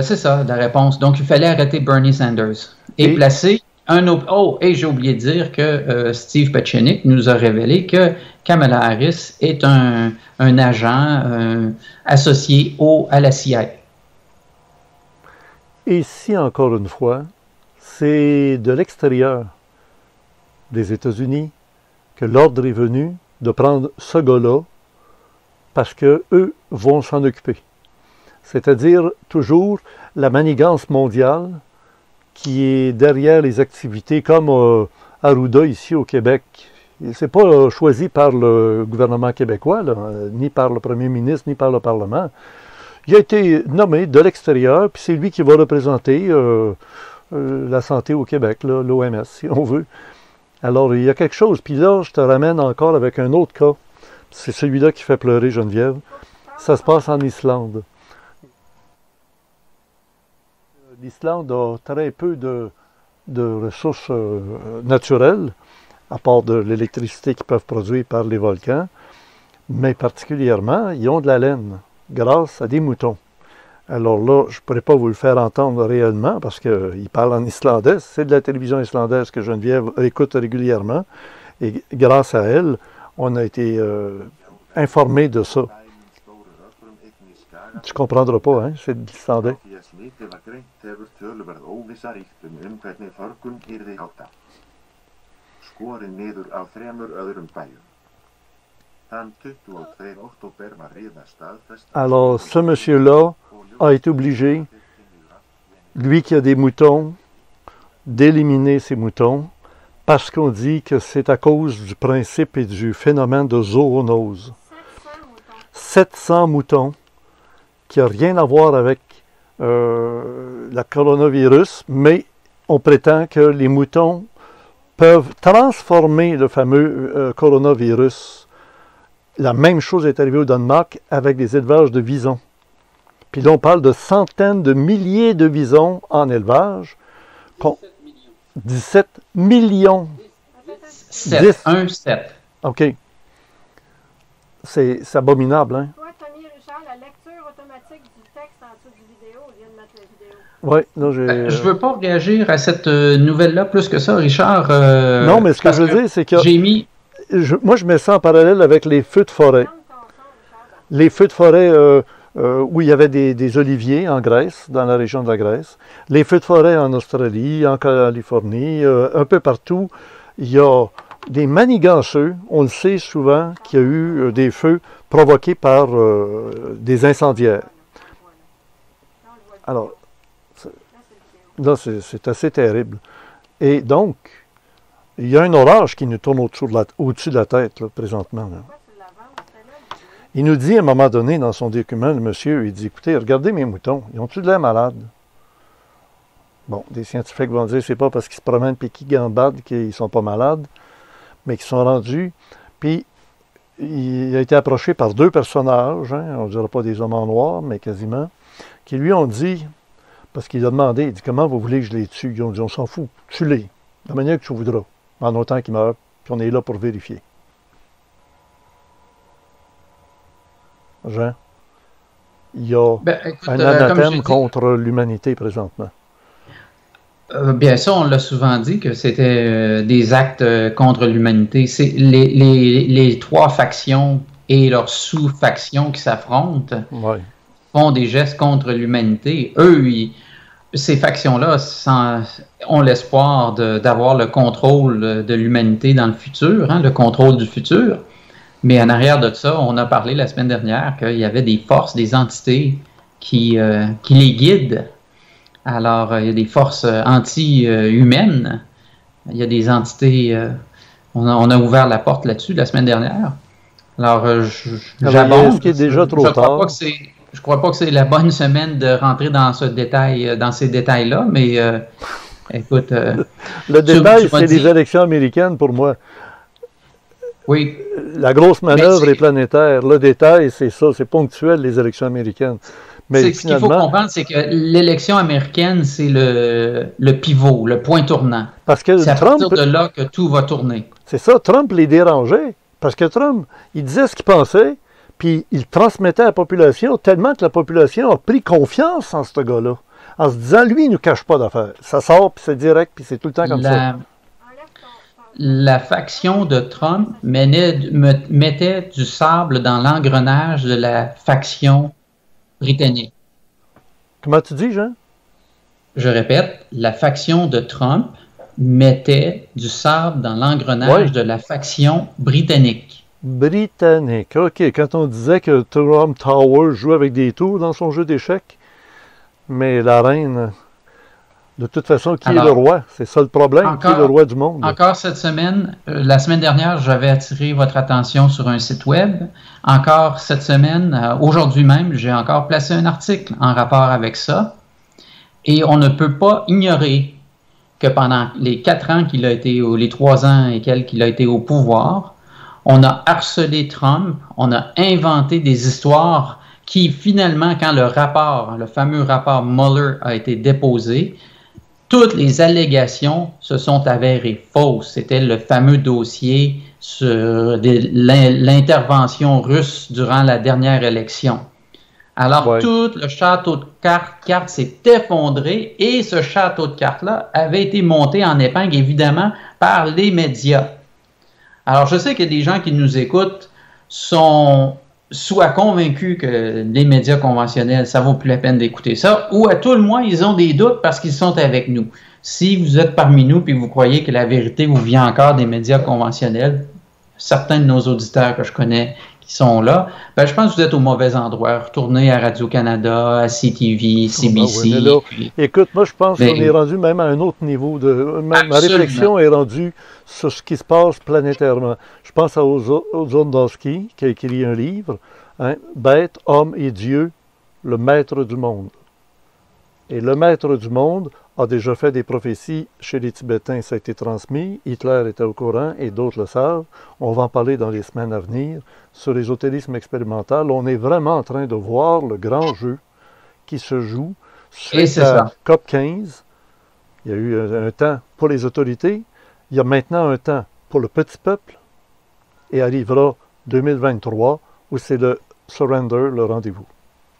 c'est ça, la réponse. Donc, il fallait arrêter Bernie Sanders et placer un autre... Oh, et j'ai oublié de dire que Steve Pieczenik nous a révélé que Kamala Harris est un agent associé à la CIA. Et si, encore une fois, c'est de l'extérieur des États-Unis que l'ordre est venu de prendre ce gars-là parce qu'eux vont s'en occuper. C'est-à-dire toujours la manigance mondiale qui est derrière les activités comme Arruda ici au Québec. Ce n'est pas choisi par le gouvernement québécois, là, ni par le premier ministre, ni par le Parlement. Il a été nommé de l'extérieur, puis c'est lui qui va représenter la santé au Québec, l'OMS, si on veut. Alors, il y a quelque chose. Puis là, je te ramène encore avec un autre cas. C'est celui-là qui fait pleurer Geneviève. Ça se passe en Islande. L'Islande a très peu de ressources naturelles. à part de l'électricité qu'ils peuvent produire par les volcans, mais particulièrement, ils ont de la laine grâce à des moutons. Alors là, je ne pourrais pas vous le faire entendre réellement parce qu'ils parlent en islandais. C'est de la télévision islandaise que Geneviève écoute régulièrement. Et grâce à elle, on a été informés de ça. Tu comprendras pas, hein? C'est de l'islandais. Alors, ce monsieur-là a été obligé, lui qui a des moutons, d'éliminer ses moutons parce qu'on dit que c'est à cause du principe et du phénomène de zoonose. 700 moutons qui n'a rien à voir avec le coronavirus, mais on prétend que les moutons peuvent transformer le fameux coronavirus. La même chose est arrivée au Danemark avec des élevages de visons. Puis là, on parle de centaines de milliers de visons en élevage. 17 millions. 7. 7. OK. C'est abominable, hein? Toi, Tommy Richard, la lecture automatique du texte en dessous de vidéo, il vient de mettre la vidéo. Oui, là, j'ai... Je ne veux pas réagir à cette nouvelle-là plus que ça, Richard. Non, mais ce que je veux dire, c'est que... J'ai mis... moi, je mets ça en parallèle avec les feux de forêt. Les feux de forêt où il y avait des oliviers en Grèce, dans la région de la Grèce. Les feux de forêt en Australie, en Californie, un peu partout. Il y a des maniganceux, on le sait souvent, qu'il y a eu des feux provoqués par des incendiaires. Alors, là, c'est assez terrible. Et donc, il y a un orage qui nous tourne au-dessus de la tête, là, présentement. Là. Il nous dit à un moment donné dans son document, le monsieur, il dit, écoutez, regardez mes moutons, ils ont-tu de l'air malades? Bon, des scientifiques vont dire, c'est pas parce qu'ils se promènent et qu'ils gambadent qu'ils sont pas malades, mais qu'ils sont rendus. Puis, il a été approché par 2 personnages, hein, on ne dira pas des hommes en noir, mais quasiment, qui lui ont dit, parce qu'il a demandé, il dit, comment vous voulez que je les tue? Ils ont dit, on s'en fout, tue-les, de la manière que tu voudras, en autant qu'ils meurent, puis on est là pour vérifier. Jean, il y a un anathème contre l'humanité présentement. Bien ça, on l'a souvent dit que c'était des actes contre l'humanité. C'est les 3 factions et leurs sous-factions qui s'affrontent font des gestes contre l'humanité. Eux, ces factions-là ont l'espoir d'avoir le contrôle de l'humanité dans le futur, hein, le contrôle du futur. Mais en arrière de ça, on a parlé la semaine dernière qu'il y avait des forces, des entités qui les guident. Alors, il y a des forces anti-humaines. Il y a des entités... on a ouvert la porte là-dessus la semaine dernière. Alors, j'abonde. Ce qui est déjà trop tard. Je ne crois pas que c'est la bonne semaine de rentrer dans ces détails-là, mais écoute... le détail, c'est les élections américaines pour moi. Oui. La grosse manœuvre est planétaire. Le détail, c'est ça, c'est ponctuel, les élections américaines. Mais ce qu'il faut comprendre, c'est que l'élection américaine, c'est le pivot, le point tournant. Parce que c'est à partir de là que tout va tourner. C'est ça, Trump les dérangeait. Parce que Trump, il disait ce qu'il pensait, puis il transmettait à la population tellement que la population a pris confiance en ce gars-là. En se disant, lui, il ne nous cache pas d'affaires. Ça sort, puis c'est direct, puis c'est tout le temps comme ça. La faction de Trump mettait du sable dans l'engrenage de la faction britannique. Comment tu dis, Jean? Je répète, la faction de Trump mettait du sable dans l'engrenage de la faction britannique. Britannique, OK. Quand on disait que Trump Tower jouait avec des tours dans son jeu d'échecs, mais la reine... De toute façon, qui est le roi? C'est ça le problème, qui est le roi du monde? Encore cette semaine, la semaine dernière, j'avais attiré votre attention sur un site web. Encore cette semaine, aujourd'hui même, j'ai encore placé un article en rapport avec ça. Et on ne peut pas ignorer que pendant les 4 ans qu'il a été, ou les 3 ans et quelques qu'il a été au pouvoir, on a harcelé Trump, on a inventé des histoires qui finalement, quand le fameux rapport Mueller a été déposé, toutes les allégations se sont avérées fausses. C'était le fameux dossier sur l'intervention russe durant la dernière élection. Alors, tout le château de cartes s'est effondré et ce château de cartes-là avait été monté en épingle, évidemment, par les médias. Alors, je sais que des gens qui nous écoutent sont soit convaincus que les médias conventionnels, ça vaut plus la peine d'écouter ça, ou à tout le moins, ils ont des doutes parce qu'ils sont avec nous. Si vous êtes parmi nous et vous croyez que la vérité vous vient encore des médias conventionnels, certains de nos auditeurs que je connais qui sont là, ben je pense que vous êtes au mauvais endroit. Retournez à Radio-Canada, à CTV, CBC. Écoute, moi je pense qu'on est rendu même à un autre niveau. Ma réflexion est rendue sur ce qui se passe planétairement. Je pense à Ozondowski, qui a écrit un livre, hein, Bête, homme et Dieu, le maître du monde. Et le maître du monde a déjà fait des prophéties chez les Tibétains, ça a été transmis, Hitler était au courant et d'autres le savent. On va en parler dans les semaines à venir. Sur l'ésotérisme expérimental, on est vraiment en train de voir le grand jeu qui se joue suite à COP15. Il y a eu un temps pour les autorités, il y a maintenant un temps pour le petit peuple et arrivera 2023 où c'est le surrender, le rendez-vous.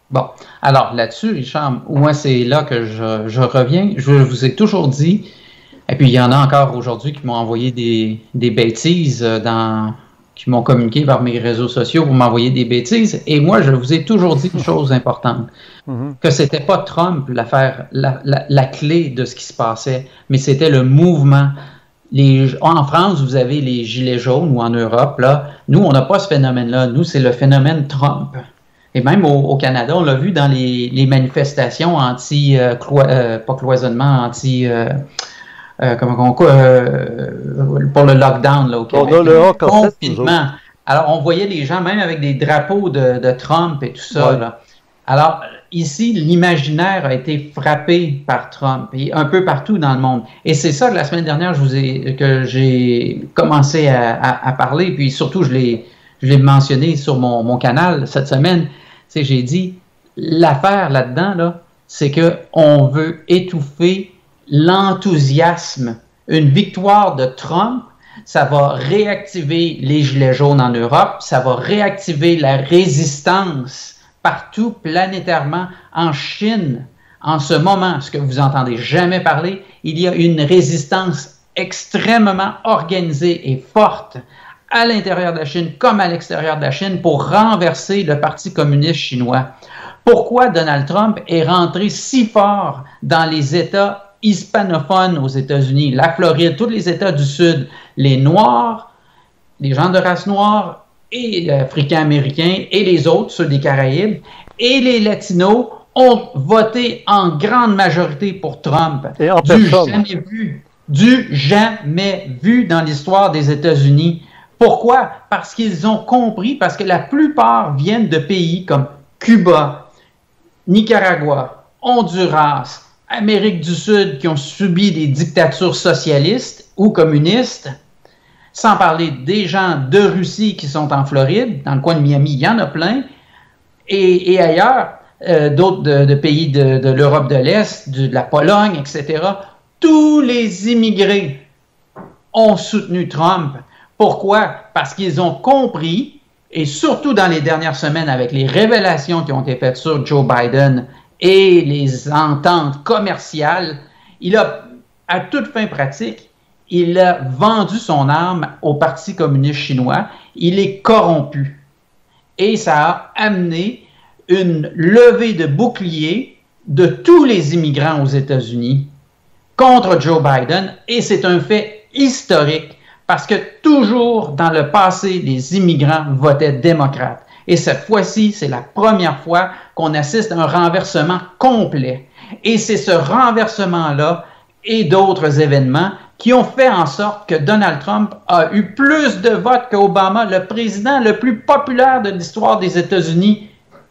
Bon, alors là-dessus, Richard, moi c'est là que je reviens. Je vous ai toujours dit, et puis il y en a encore aujourd'hui qui m'ont envoyé des bêtises, qui m'ont communiqué par mes réseaux sociaux pour m'envoyer des bêtises, et moi je vous ai toujours dit une chose importante, que c'était pas Trump la clé de ce qui se passait, mais c'était le mouvement. En France, vous avez les gilets jaunes, ou en Europe, là, nous on n'a pas ce phénomène-là, nous c'est le phénomène Trump. Et même au Canada, on l'a vu dans les manifestations pas cloisonnement, pour le lockdown là, au Québec. On a le confinement. Alors, on voyait les gens, même avec des drapeaux de Trump et tout ça. Ouais. Là. Alors, ici, l'imaginaire a été frappé par Trump, et un peu partout dans le monde. Et c'est ça que la semaine dernière, que j'ai commencé à parler, puis surtout, je l'ai mentionné sur mon canal cette semaine. J'ai dit, l'affaire là-dedans, là, c'est qu'on veut étouffer l'enthousiasme. Une victoire de Trump, ça va réactiver les gilets jaunes en Europe, ça va réactiver la résistance partout planétairement. En Chine, en ce moment, ce que vous n'entendez jamais parler, il y a une résistance extrêmement organisée et forte à l'intérieur de la Chine comme à l'extérieur de la Chine pour renverser le Parti communiste chinois. Pourquoi Donald Trump est rentré si fort dans les États hispanophones aux États-Unis, la Floride, tous les États du Sud, les Noirs, les gens de race noire et Africains-Américains et les autres, ceux des Caraïbes, et les Latinos ont voté en grande majorité pour Trump. Et en du jamais vu dans l'histoire des États-Unis. Pourquoi? Parce qu'ils ont compris, parce que la plupart viennent de pays comme Cuba, Nicaragua, Honduras, Amérique du Sud, qui ont subi des dictatures socialistes ou communistes, sans parler des gens de Russie qui sont en Floride, dans le coin de Miami, il y en a plein, et ailleurs, d'autres de pays de l'Europe de l'Est, de la Pologne, etc. Tous les immigrés ont soutenu Trump. Pourquoi? Parce qu'ils ont compris, et surtout dans les dernières semaines avec les révélations qui ont été faites sur Joe Biden et les ententes commerciales, il a, à toute fin pratique, il a vendu son âme au Parti communiste chinois, il est corrompu. Et ça a amené une levée de bouclier de tous les immigrants aux États-Unis contre Joe Biden, et c'est un fait historique. Parce que toujours dans le passé, les immigrants votaient démocrates. Et cette fois-ci, c'est la première fois qu'on assiste à un renversement complet. Et c'est ce renversement-là et d'autres événements qui ont fait en sorte que Donald Trump a eu plus de votes qu'Obama, le président le plus populaire de l'histoire des États-Unis.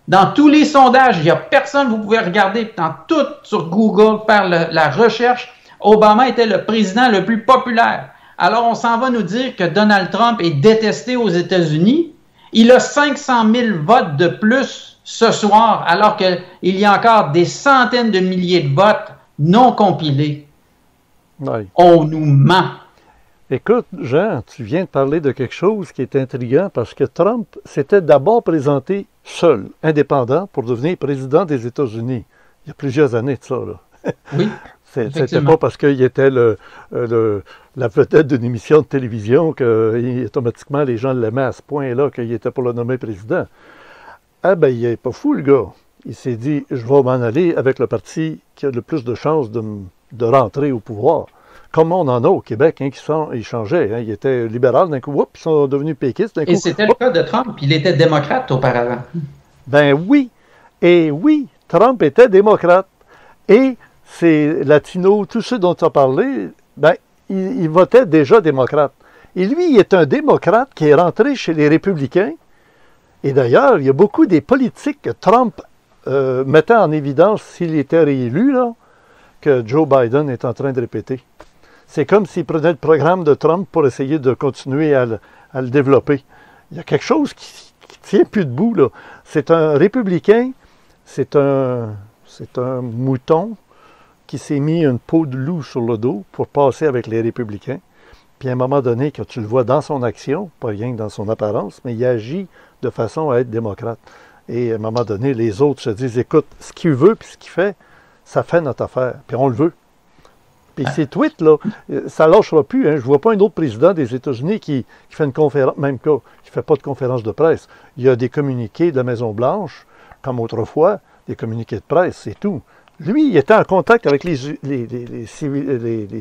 Dans tous les sondages, il n'y a personne, vous pouvez regarder dans tout sur Google, faire la recherche, Obama était le président le plus populaire. Alors, on s'en va nous dire que Donald Trump est détesté aux États-Unis. Il a 500 000 votes de plus ce soir, alors qu'il y a encore des centaines de milliers de votes non compilés. Oui. On nous ment. Écoute, Jean, tu viens de parler de quelque chose qui est intriguant parce que Trump s'était d'abord présenté seul, indépendant, pour devenir président des États-Unis. Il y a plusieurs années de ça, là. Oui. C'était pas parce qu'il était la vedette d'une émission de télévision que automatiquement les gens l'aimaient à ce point-là qu'il était pour le nommer président. Ah ben, il n'est pas fou, le gars. Il s'est dit, je vais m'en aller avec le parti qui a le plus de chances de rentrer au pouvoir. Comme on en a au Québec, hein, ils changeaient. Hein, ils étaient libéraux d'un coup, ils sont devenus péquistes d'un coup. Et c'était le cas de Trump. Il était démocrate auparavant. Ben oui. Et oui, Trump était démocrate. Et ces latinos, tous ceux dont tu as parlé, ben, ils votaient déjà démocrate. Et lui, il est un démocrate qui est rentré chez les républicains. Et d'ailleurs, il y a beaucoup des politiques que Trump mettait en évidence s'il était réélu, là, que Joe Biden est en train de répéter. C'est comme s'il prenait le programme de Trump pour essayer de continuer à le développer. Il y a quelque chose qui tient plus debout, là. C'est un républicain, c'est un mouton qui s'est mis une peau de loup sur le dos pour passer avec les républicains. Puis à un moment donné, quand tu le vois dans son action, pas rien que dans son apparence, mais il agit de façon à être démocrate. Et à un moment donné, les autres se disent, écoute, ce qu'il veut puis ce qu'il fait, ça fait notre affaire. Puis on le veut. Puis ces tweets, là, ça ne lâchera plus. Hein. Je ne vois pas un autre président des États-Unis qui fait une conférence, même cas, qui ne fait pas de conférence de presse. Il y a des communiqués de la Maison-Blanche, comme autrefois, des communiqués de presse, c'est tout. Lui, il était en contact avec les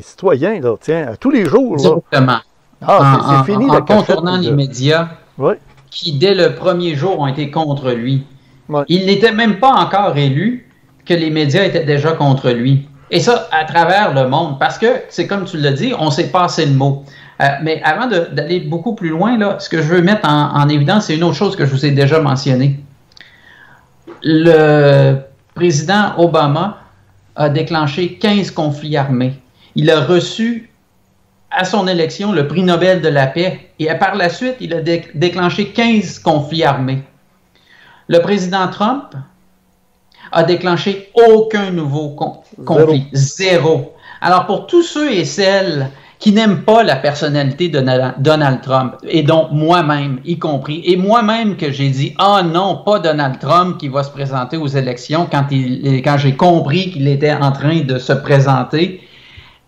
citoyens, là, tiens, à tous les jours. Directement. Ah, c'est fini en contournant les médias ouais. qui, dès le premier jour, ont été contre lui. Ouais. Il n'était même pas encore élu que les médias étaient déjà contre lui. Et ça, à travers le monde, parce que, c'est comme tu l'as dit, on s'est passé le mot. Mais avant d'aller beaucoup plus loin, là, ce que je veux mettre en évidence, c'est une autre chose que je vous ai déjà mentionnée. Le président Obama a déclenché 15 conflits armés. Il a reçu à son élection le prix Nobel de la paix et par la suite, il a déclenché 15 conflits armés. Le président Trump a déclenché aucun nouveau conflit. Zéro. Alors, pour tous ceux et celles qui n'aiment pas la personnalité de Donald Trump, et dont moi-même, y compris, et moi-même que j'ai dit « Ah non, pas Donald Trump qui va se présenter aux élections » quand j'ai compris qu'il était en train de se présenter,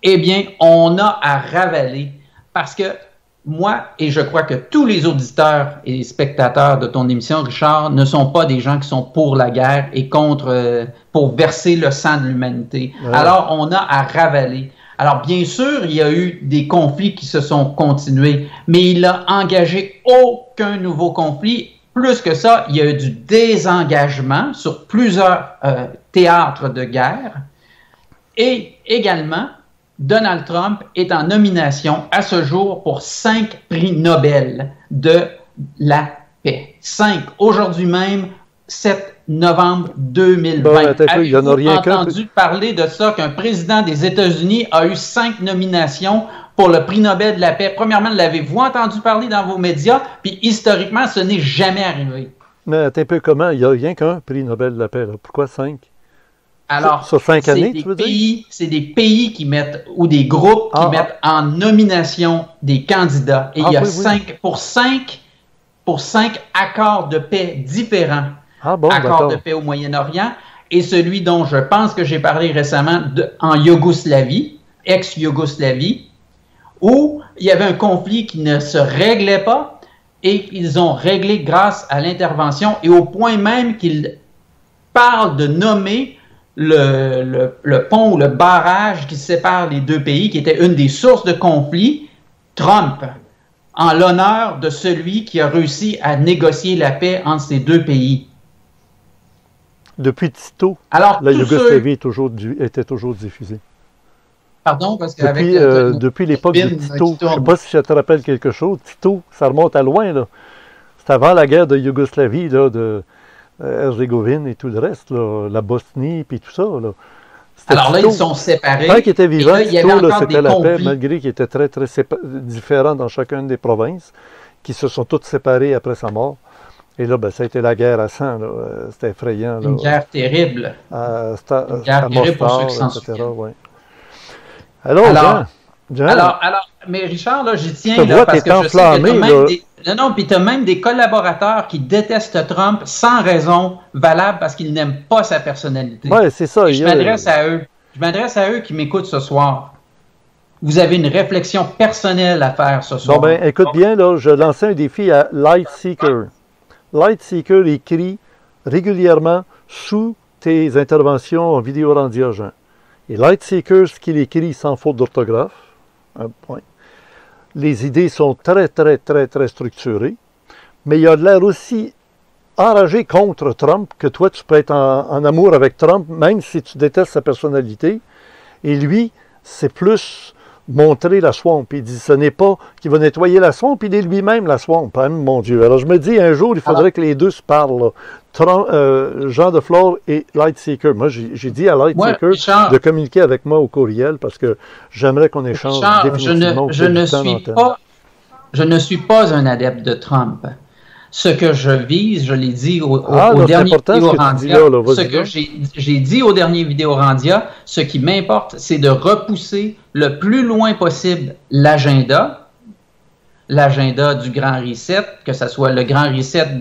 eh bien, on a à ravaler. Parce que moi, et je crois que tous les auditeurs et les spectateurs de ton émission, Richard, ne sont pas des gens qui sont pour la guerre et contre, pour verser le sang de l'humanité. Ouais. Alors, on a à ravaler. Alors, bien sûr, il y a eu des conflits qui se sont continués, mais il n'a engagé aucun nouveau conflit. Plus que ça, il y a eu du désengagement sur plusieurs théâtres de guerre. Et également, Donald Trump est en nomination à ce jour pour 5 prix Nobel de la paix. 5. Aujourd'hui même, 7 novembre 2020. Bon, avez-vous entendu parler de ça, qu'un président des États-Unis a eu 5 nominations pour le prix Nobel de la paix? Premièrement, l'avez-vous entendu parler dans vos médias? Puis historiquement, ce n'est jamais arrivé. Mais un peu comment? Il n'y a rien qu'un prix Nobel de la paix. Là. Pourquoi 5? Alors, sur 5 années, tu veux dire? C'est des pays qui mettent, ou des groupes qui mettent en nomination des candidats. Et il y a 5 pour 5 accords de paix différents. Accord de paix au Moyen-Orient, et celui dont je pense que j'ai parlé récemment en Yougoslavie, ex-Yougoslavie, où il y avait un conflit qui ne se réglait pas, et ils ont réglé grâce à l'intervention, et au point même qu'ils parlent de nommer le pont ou le barrage qui sépare les deux pays, qui était une des sources de conflit, Trump, en l'honneur de celui qui a réussi à négocier la paix entre ces deux pays. Depuis Tito, la Yougoslavie était toujours diffusée. Pardon, parce que depuis l'époque de Tito, je ne sais pas si ça te rappelle quelque chose, Tito, ça remonte à loin, là. C'est avant la guerre de Yougoslavie, là, de Herzégovine et tout le reste, là, la Bosnie, puis tout ça, là. Alors là, ils sont séparés. Tant qu'il était vivant, Tito, là, c'était la paix, malgré qu'il était très, très différent dans chacune des provinces, qui se sont toutes séparées après sa mort. Et là, ben, ça a été la guerre à sang. C'était effrayant. Là. Une guerre terrible. Une guerre terrible pour ceux qui s'en souviennent. Ouais. Jean. Mais Richard, là, j'y tiens, Je te vois, parce t'es que je sais enflammé, Non, puis tu as même des collaborateurs qui détestent Trump sans raison valable parce qu'ils n'aiment pas sa personnalité. Oui, c'est ça. Je m'adresse à eux. Je m'adresse à eux qui m'écoutent ce soir. Vous avez une réflexion personnelle à faire ce soir. Bon, ben, écoute bien, là, je lançais un défi à Lightseeker. Lightseeker écrit régulièrement sous tes interventions en vidéo rendia, Jean. Et Lightseeker, ce qu'il écrit sans faute d'orthographe, un point. Les idées sont très, très, très, très structurées, mais il a l'air aussi enragé contre Trump que toi, tu peux être en amour avec Trump, même si tu détestes sa personnalité. Et lui, c'est plus montrer la swamp. Il dit, ce n'est pas qu'il va nettoyer la swamp, il est lui-même la swamp. Hein, mon Dieu. Alors, je me dis, un jour, il faudrait que les deux se parlent. Là. Jean Deflore et Lightseeker. Moi, j'ai dit à Lightseeker de communiquer avec moi au courriel parce que j'aimerais qu'on échange définitivement. Je ne suis pas un adepte de Trump. Ce que je vise, je l'ai dit au dernier vidéo Randia, ce que j'ai dit au dernier vidéo Randia, ce qui m'importe, c'est de repousser le plus loin possible l'agenda du Grand Reset, que ce soit le Grand Reset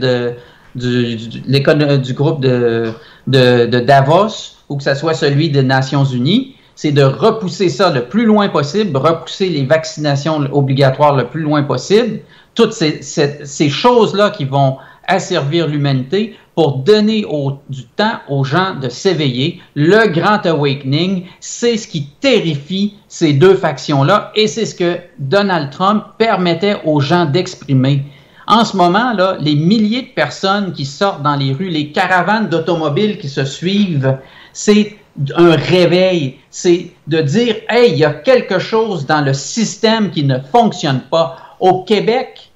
du groupe de Davos ou que ce soit celui des Nations Unies, c'est de repousser ça le plus loin possible, repousser les vaccinations obligatoires le plus loin possible, toutes ces choses-là qui vont asservir l'humanité pour donner du temps aux gens de s'éveiller. Le Grand Awakening, c'est ce qui terrifie ces deux factions-là et c'est ce que Donald Trump permettait aux gens d'exprimer. En ce moment, là, les milliers de personnes qui sortent dans les rues, les caravanes d'automobiles qui se suivent, c'est un réveil. C'est de dire, hey, il y a quelque chose dans le système qui ne fonctionne pas. Au Québec,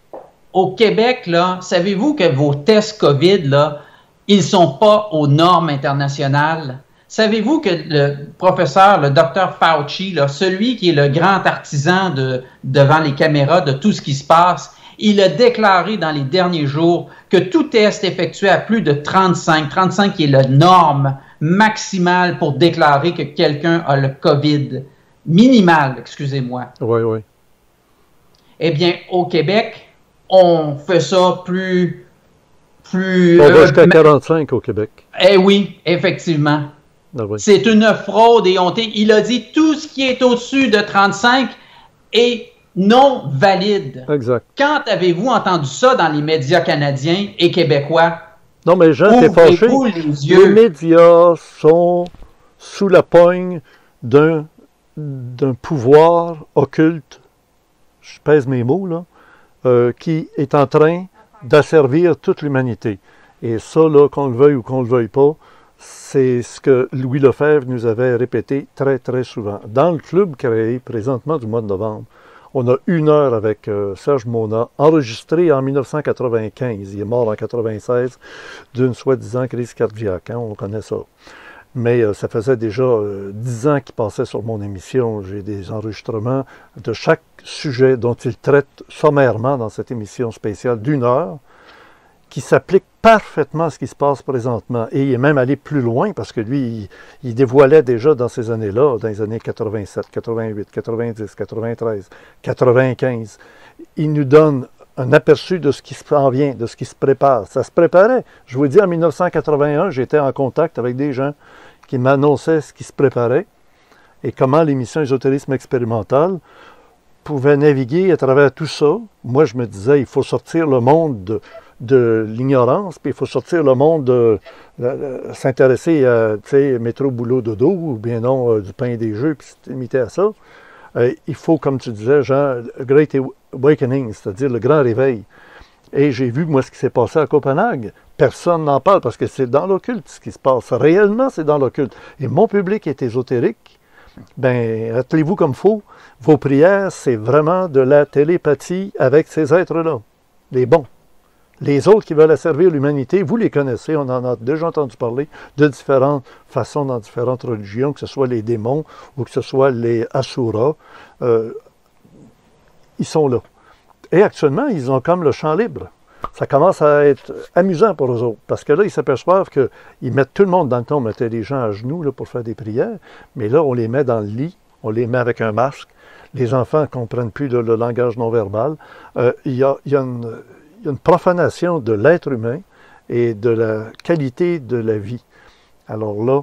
là, savez-vous que vos tests COVID, là, ils sont pas aux normes internationales? Savez-vous que le professeur, le docteur Fauci, là, celui qui est le grand artisan devant les caméras de tout ce qui se passe, il a déclaré dans les derniers jours que tout test effectué à plus de 35 qui est la norme maximale pour déclarer que quelqu'un a le COVID. Minimal, excusez-moi. Oui. Eh bien, au Québec, on fait ça plus... On va jusqu'à 45 au Québec. Eh oui, effectivement. Ah oui. C'est une fraude et il a dit tout ce qui est au-dessus de 35 est non valide. Exact. Quand avez-vous entendu ça dans les médias canadiens et québécois? Non, mais Jean, t'es fâché. Les médias sont sous la poigne d'un pouvoir occulte, je pèse mes mots, là, qui est en train d'asservir toute l'humanité. Et ça, là, qu'on le veuille ou qu'on ne le veuille pas, c'est ce que Louis Lefebvre nous avait répété très, très souvent. Dans le club créé présentement du mois de novembre, on a 1 heure avec Serge Mona, enregistré en 1995. Il est mort en 1996 d'une soi-disant crise cardiaque. Hein, on connaît ça. Mais ça faisait déjà 10 ans qu'il passait sur mon émission. J'ai des enregistrements de chaque sujet dont il traite sommairement dans cette émission spéciale d'1 heure, qui s'applique parfaitement à ce qui se passe présentement. Et il est même allé plus loin parce que lui, il dévoilait déjà dans ces années-là, dans les années 87, 88, 90, 93, 95, il nous donne un aperçu de ce qui s'en vient, de ce qui se prépare. Ça se préparait. Je vous dis, en 1981, j'étais en contact avec des gens qui m'annonçaient ce qui se préparait et comment l'émission Ésotérisme expérimental pouvait naviguer à travers tout ça. Moi, je me disais, il faut sortir le monde de l'ignorance, puis il faut sortir le monde s'intéresser à, tu sais, métro, boulot, dodo, ou bien non, du pain et des jeux, puis s'imiter à ça. Il faut, comme tu disais, Jean, Great Awakening, c'est-à-dire le grand réveil. Et j'ai vu, moi, ce qui s'est passé à Copenhague. Personne n'en parle parce que c'est dans l'occulte ce qui se passe. Réellement, c'est dans l'occulte. Et mon public est ésotérique. Ben, rappelez-vous comme faut, vos prières, c'est vraiment de la télépathie avec ces êtres-là, les bons. Les autres qui veulent asservir l'humanité, vous les connaissez, on en a déjà entendu parler de différentes façons dans différentes religions, que ce soit les démons ou que ce soit les asuras. Ils sont là. Et actuellement, ils ont comme le champ libre. Ça commence à être amusant pour eux autres, parce que là, ils s'aperçoivent qu'ils mettent tout le monde dans le temps. On mettait les gens à genoux là, pour faire des prières, mais là, on les met dans le lit on les met avec un masque. Les enfants ne comprennent plus le langage non verbal. Il y a une profanation de l'être humain et de la qualité de la vie. Alors là,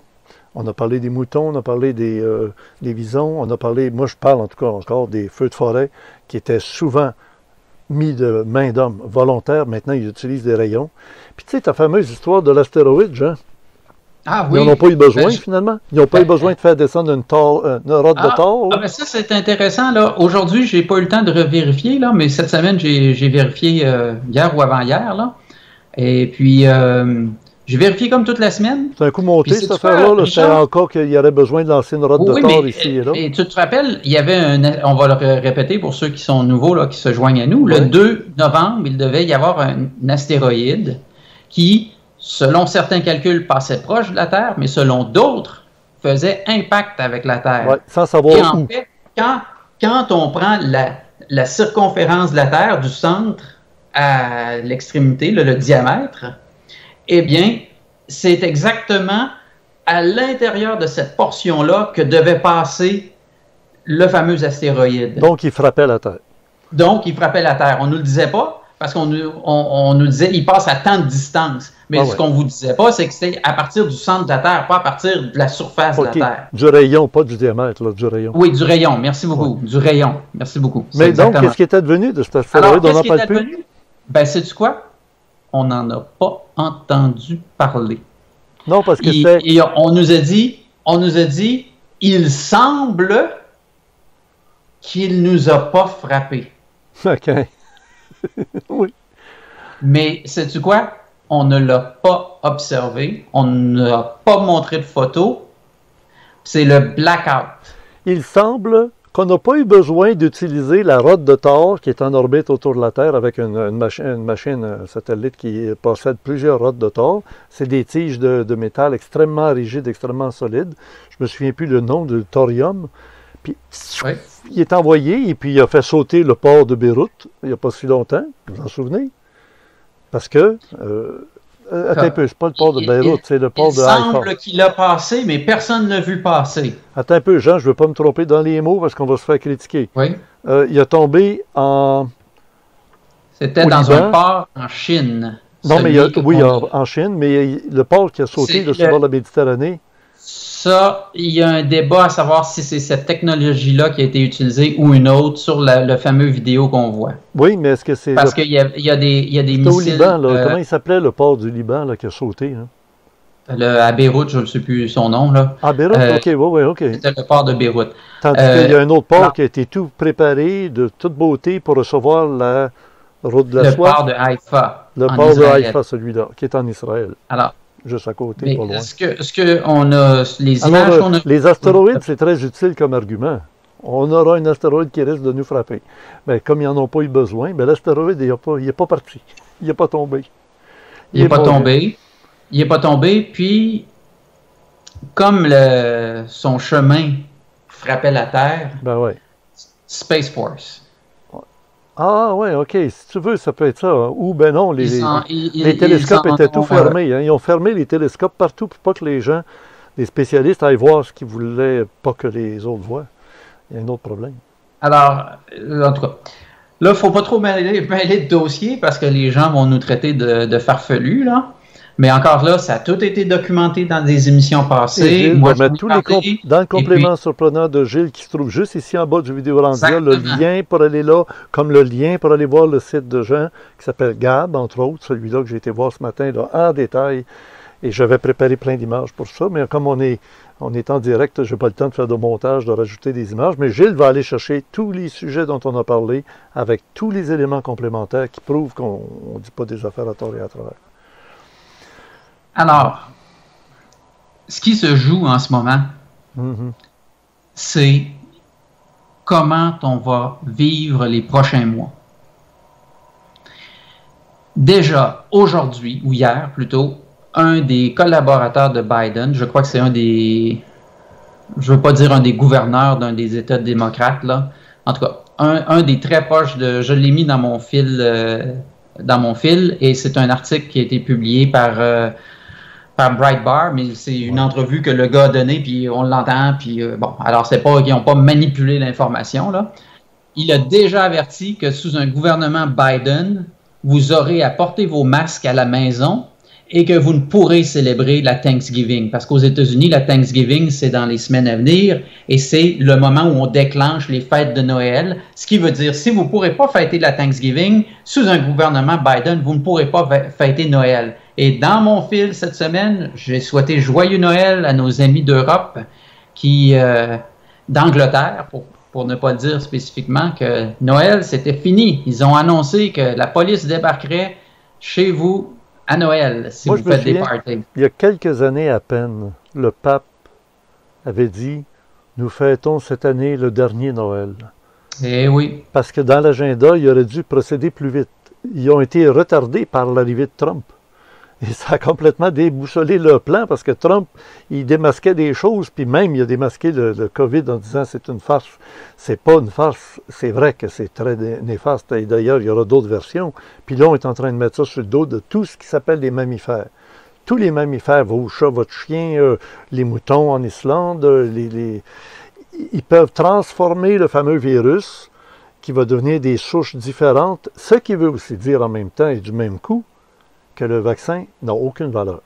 on a parlé des moutons, on a parlé des visons, on a parlé, moi je parle en tout cas encore des feux de forêt qui étaient souvent mis de main d'homme volontaire. Maintenant, ils utilisent des rayons. Puis tu sais, ta fameuse histoire de l'astéroïde, Jean. Ah oui. Ils n'en ont pas eu besoin, finalement. Ils n'ont pas eu besoin de faire descendre une rotte de Thor. Ah, ben ça, c'est intéressant. Là. Aujourd'hui, je n'ai pas eu le temps de revérifier, là, mais cette semaine, j'ai vérifié hier ou avant-hier. Là. Et puis, j'ai vérifié comme toute la semaine. C'est un coup monté, cette affaire-là. C'est encore qu'il y aurait besoin de lancer une rotte de Thor ici et là. Et tu te rappelles, il y avait on va le répéter pour ceux qui sont nouveaux, là, qui se joignent à nous. Le 2 novembre, il devait y avoir un astéroïde qui, selon certains calculs, passait proche de la Terre, mais selon d'autres, faisait impact avec la Terre. Ouais, sans savoir et en fait, quand on prend la circonférence de la Terre, du centre à l'extrémité, le diamètre, eh bien, c'est exactement à l'intérieur de cette portion-là que devait passer le fameux astéroïde. Donc, il frappait la Terre. Donc, il frappait la Terre. On ne nous le disait pas, parce qu'on nous disait il passe à tant de distance. Mais ce qu'on ne vous disait pas, c'est que c'était à partir du centre de la Terre, pas à partir de la surface de la Terre. Du rayon, pas du diamètre, là, du rayon. Oui, du rayon. Merci beaucoup. Du rayon. Merci beaucoup. Mais donc, qu'est-ce qui était devenu de cet astéroïde? On n'en parle plus? Ben, sais-tu quoi? On n'en a pas entendu parler. Non, parce que et on nous a dit, il semble qu'il nous a pas frappé. OK. Oui. Mais sais-tu quoi? On ne l'a pas observé. On n'a pas montré de photo. C'est le blackout. Il semble qu'on n'a pas eu besoin d'utiliser la rotte de Thor qui est en orbite autour de la Terre avec une machine satellite qui possède plusieurs rottes de Thor. C'est des tiges de métal extrêmement rigides, extrêmement solides. Je me souviens plus le nom du thorium. Puis, il est envoyé et puis il a fait sauter le port de Beyrouth il n'y a pas si longtemps. Vous vous en souvenez? Parce que... attends un peu, c'est pas le port de Beyrouth, c'est le port de Haïfa. Il semble qu'il a passé, mais personne ne l'a vu passer. Attends un peu, Jean, je ne veux pas me tromper dans les mots parce qu'on va se faire critiquer. Oui. Il a tombé en... C'était dans un port en Chine. Non, mais en Chine, mais le port qui a sauté sur le bord de la Méditerranée. Ça, il y a un débat à savoir si c'est cette technologie-là qui a été utilisée ou une autre sur le fameux vidéo qu'on voit. Oui, mais est-ce que c'est... Parce qu'il y a des missiles... au Liban, là. Comment il s'appelait le port du Liban là, qui a sauté? Hein? À Beyrouth, je ne sais plus son nom. Là. À Beyrouth? OK. C'était le port de Beyrouth. Tandis qu'il y a un autre port qui a été tout préparé, de toute beauté, pour recevoir la route de la soie. Le port de Haïfa. Le port de Haïfa, celui-là, qui est en Israël. Alors, juste à côté, pas loin. Ce que on a, les images qu'on a... Les astéroïdes, c'est très utile comme argument. On aura un astéroïde qui risque de nous frapper. Mais comme ils n'en ont pas eu besoin, l'astéroïde, il n'est pas parti. Il n'est pas tombé. Il n'est pas tombé. Il n'est pas tombé. Puis, comme son chemin frappait la Terre, Space Force. Ah ouais, OK. Si tu veux, ça peut être ça. Ou non, les télescopes étaient tout fermés. Hein. Ils ont fermé les télescopes partout pour pas que les gens, les spécialistes, aillent voir ce qu'ils voulaient pas que les autres voient. Il y a un autre problème. Alors, en tout cas, là, il ne faut pas trop mêler de dossier parce que les gens vont nous traiter de farfelus, là. Mais encore là, ça a tout été documenté dans des émissions passées. Gilles, dans le complément surprenant de Gilles qui se trouve juste ici en bas du vidéo rendu, le lien pour aller là, comme le lien pour aller voir le site de Jean qui s'appelle Gab, entre autres, celui-là que j'ai été voir ce matin là, en détail. Et j'avais préparé plein d'images pour ça, mais comme on est en direct, je n'ai pas le temps de faire de montage, de rajouter des images, mais Gilles va aller chercher tous les sujets dont on a parlé avec tous les éléments complémentaires qui prouvent qu'on ne dit pas des affaires à tort et à travers. Alors, ce qui se joue en ce moment, c'est comment on va vivre les prochains mois. Déjà, aujourd'hui, ou hier plutôt, un des collaborateurs de Biden, je crois que c'est je ne veux pas dire un des gouverneurs d'un des États démocrates, là, en tout cas, un des très proches je l'ai mis dans mon fil, et c'est un article qui a été publié par par Breitbart, mais c'est une entrevue que le gars a donnée, puis on l'entend, puis bon, alors c'est pas qu'ils n'ont pas manipulé l'information, là. Il a déjà averti que sous un gouvernement Biden, vous aurez à porter vos masques à la maison et que vous ne pourrez célébrer la Thanksgiving. Parce qu'aux États-Unis, la Thanksgiving, c'est dans les semaines à venir et c'est le moment où on déclenche les fêtes de Noël. Ce qui veut dire, si vous ne pourrez pas fêter la Thanksgiving, sous un gouvernement Biden, vous ne pourrez pas fêter Noël. Et dans mon fil cette semaine, j'ai souhaité joyeux Noël à nos amis d'Europe d'Angleterre, pour ne pas dire spécifiquement que Noël, c'était fini. Ils ont annoncé que la police débarquerait chez vous à Noël, si vous faites des parties. Il y a quelques années à peine, le pape avait dit « Nous fêtons cette année le dernier Noël. » Eh oui. Parce que dans l'agenda, il aurait dû procéder plus vite. Ils ont été retardés par l'arrivée de Trump. Et ça a complètement déboussolé leur plan parce que Trump, il démasquait des choses, puis même il a démasqué le COVID en disant c'est une farce. C'est pas une farce, c'est vrai que c'est très néfaste. Et d'ailleurs, il y aura d'autres versions. Puis là, on est en train de mettre ça sur le dos de tout ce qui s'appelle des mammifères. Tous les mammifères, vos chats, votre chien, les moutons en Islande, ils peuvent transformer le fameux virus qui va devenir des souches différentes, ce qui veut aussi dire en même temps et du même coup que le vaccin n'a aucune valeur.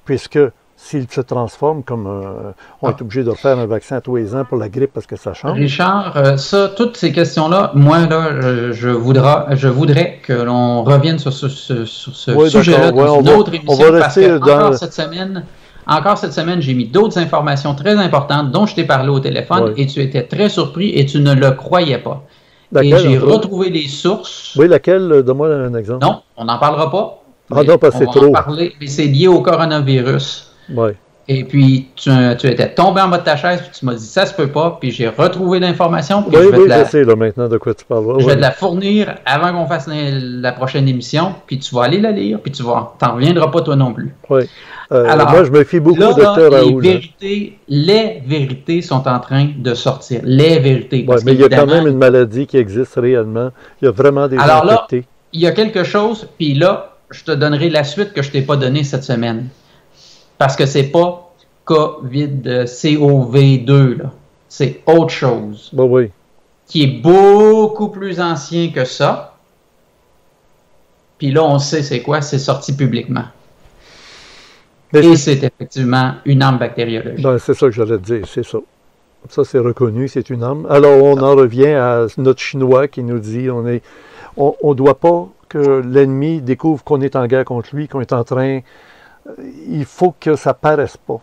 Puisque s'il se transforme comme on est obligé de faire un vaccin tous les ans pour la grippe parce que ça change. Richard, toutes ces questions-là, moi, là, je voudrais que l'on revienne sur ce sujet-là dans une autre émission parce que encore cette semaine, j'ai mis d'autres informations très importantes dont je t'ai parlé au téléphone et tu étais très surpris et tu ne le croyais pas. Laquelle, et j'ai retrouvé les sources. Oui, laquelle? Donne-moi un exemple. Non, on n'en parlera pas. Ah non, parce que c'est trop. Mais c'est lié au coronavirus. Oui. Et puis, tu étais tombé en bas de ta chaise, puis tu m'as dit, ça se peut pas, puis j'ai retrouvé l'information. Oui, je sais là, maintenant de quoi tu parles. Je vais te la fournir avant qu'on fasse la prochaine émission, puis tu vas aller la lire, puis tu t'en reviendras pas toi non plus. Oui. Alors, moi, je me fie beaucoup au docteur Raoult. Les vérités sont en train de sortir. Les vérités. Oui, mais il y a quand même une maladie qui existe réellement. Il y a vraiment des gens infectés. Là, il y a quelque chose, puis là, je te donnerai la suite que je ne t'ai pas donnée cette semaine. Parce que c'est pas COV2, là. C'est autre chose. Ben oui. Qui est beaucoup plus ancien que ça. Puis là, on sait c'est quoi, c'est sorti publiquement. Et c'est effectivement une arme bactériologique. Ben, c'est ça que j'allais te dire, c'est ça. Ça, c'est reconnu, c'est une arme. Alors, on en revient à notre Chinois qui nous dit on ne doit pas que l'ennemi découvre qu'on est en guerre contre lui, qu'on est en train... Il faut que ça ne paraisse pas.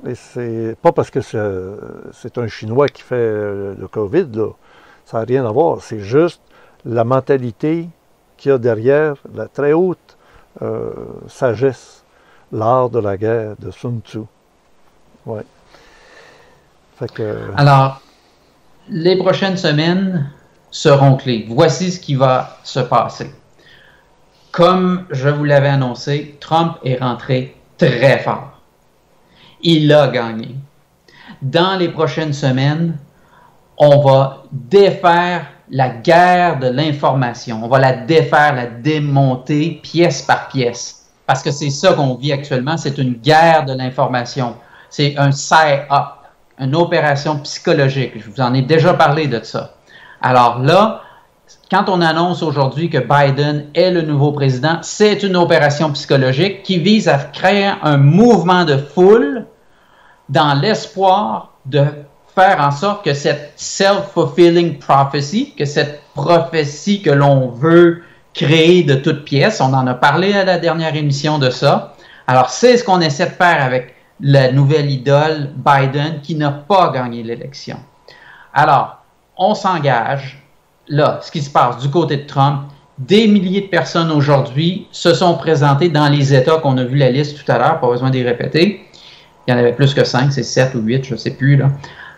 Et c'est pas parce que c'est un Chinois qui fait le COVID, là. Ça n'a rien à voir. C'est juste la mentalité qu'il y a derrière, la très haute sagesse, l'art de la guerre de Sun Tzu. Ouais. Fait que... Alors, les prochaines semaines seront clés. Voici ce qui va se passer. Comme je vous l'avais annoncé, Trump est rentré très fort. Il a gagné. Dans les prochaines semaines, on va défaire la guerre de l'information. On va la défaire, la démonter pièce par pièce. Parce que c'est ça qu'on vit actuellement, c'est une guerre de l'information. C'est un psy-up, une opération psychologique. Je vous en ai déjà parlé de ça. Alors là, quand on annonce aujourd'hui que Biden est le nouveau président, c'est une opération psychologique qui vise à créer un mouvement de foule dans l'espoir de faire en sorte que cette self-fulfilling prophecy, que cette prophétie que l'on veut créer de toutes pièces, on en a parlé à la dernière émission de ça. Alors, c'est ce qu'on essaie de faire avec la nouvelle idole Biden qui n'a pas gagné l'élection. Alors, on s'engage. Là, ce qui se passe du côté de Trump, des milliers de personnes aujourd'hui se sont présentées dans les États qu'on a vu la liste tout à l'heure, pas besoin de les répéter. Il y en avait plus que 5, c'est 7 ou 8, je ne sais plus. Là.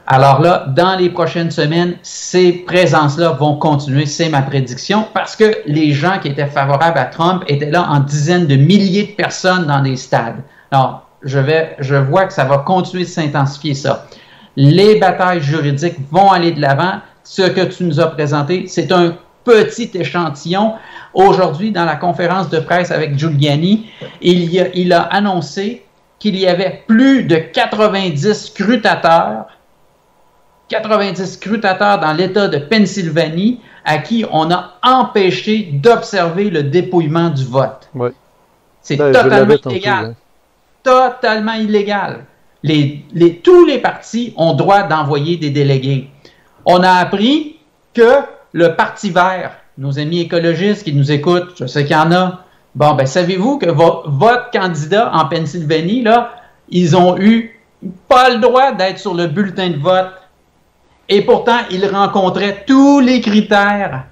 Alors là, dans les prochaines semaines, ces présences-là vont continuer, c'est ma prédiction, parce que les gens qui étaient favorables à Trump étaient là en dizaines de milliers de personnes dans des stades. Alors, je vois que ça va continuer de s'intensifier ça. Les batailles juridiques vont aller de l'avant. Ce que tu nous as présenté, c'est un petit échantillon. Aujourd'hui, dans la conférence de presse avec Giuliani, il a annoncé qu'il y avait plus de 90 scrutateurs dans l'État de Pennsylvanie à qui on a empêché d'observer le dépouillement du vote. Oui. C'est totalement illégal. Hein. Totalement illégal. Tous les partis ont droit d'envoyer des délégués. On a appris que le Parti vert, nos amis écologistes qui nous écoutent, je sais qu'il y en a, bon, ben savez-vous que votre candidat en Pennsylvanie, là, ils ont eu pas le droit d'être sur le bulletin de vote. Et pourtant, ils rencontraient tous les critères.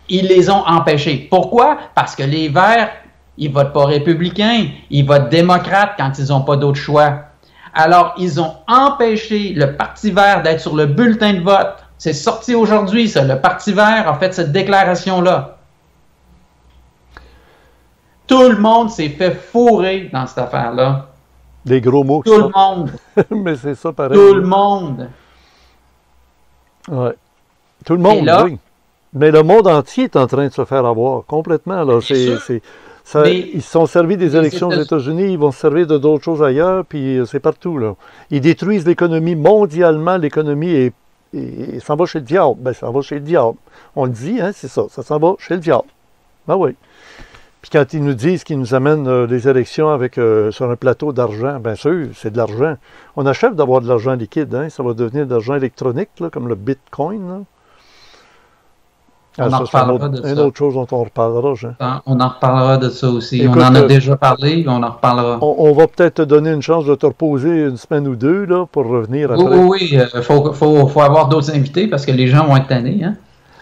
Ils les ont empêchés. Pourquoi? Parce que les Verts, ils votent pas républicains, ils votent démocrates quand ils n'ont pas d'autre choix. Alors, ils ont empêché le Parti vert d'être sur le bulletin de vote. C'est sorti aujourd'hui, ça. Le Parti vert a fait cette déclaration-là. Tout le monde s'est fait fourrer dans cette affaire-là. Des gros mots. Tout le monde. Mais c'est ça pareil. Tout le monde. Ouais. Tout le monde, là, oui. Mais le monde entier est en train de se faire avoir complètement. Là. Ils se sont servis des élections aux États-Unis, ils vont se servir de d'autres choses ailleurs, puis c'est partout. Là. Ils détruisent l'économie mondialement. L'économie s'en va chez le diable. Ben, ça va chez le diable. On le dit, hein, c'est ça. Ça s'en va chez le diable. Ben oui. Puis quand ils nous disent qu'ils nous amènent des élections avec sur un plateau d'argent, bien sûr, c'est de l'argent. On achève d'avoir de l'argent liquide, hein, ça va devenir de l'argent électronique, là, comme le Bitcoin. Là. On en reparlera de ça. Une autre chose dont on reparlera, Jean. On en reparlera de ça aussi. Écoute, on en a déjà parlé, on en reparlera. On va peut-être te donner une chance de te reposer une semaine ou deux là, pour revenir après. Oui, il faut avoir d'autres invités parce que les gens vont être tannés. Hein?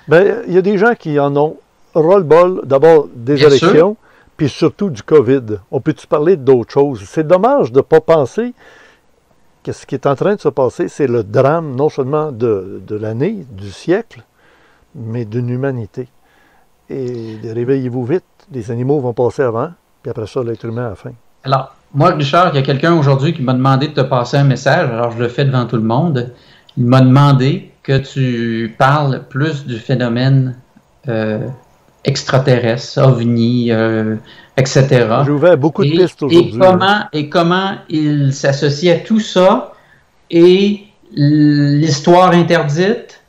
Bien, il y a des gens qui en ont ras-le-bol, d'abord des Bien élections, sûr. Puis surtout du COVID. On peut-tu parler d'autres choses? C'est dommage de ne pas penser que ce qui est en train de se passer, c'est le drame non seulement de l'année, du siècle, mais d'une humanité. Et réveillez-vous vite, les animaux vont passer avant, puis après ça, l'être humain à la fin. Alors, moi, Richard, il y a quelqu'un aujourd'hui qui m'a demandé de te passer un message, alors je le fais devant tout le monde. Il m'a demandé que tu parles plus du phénomène extraterrestre, ovni, etc. J'ai ouvert beaucoup de pistes aujourd'hui. Et comment il s'associe à tout ça et l'histoire interdite,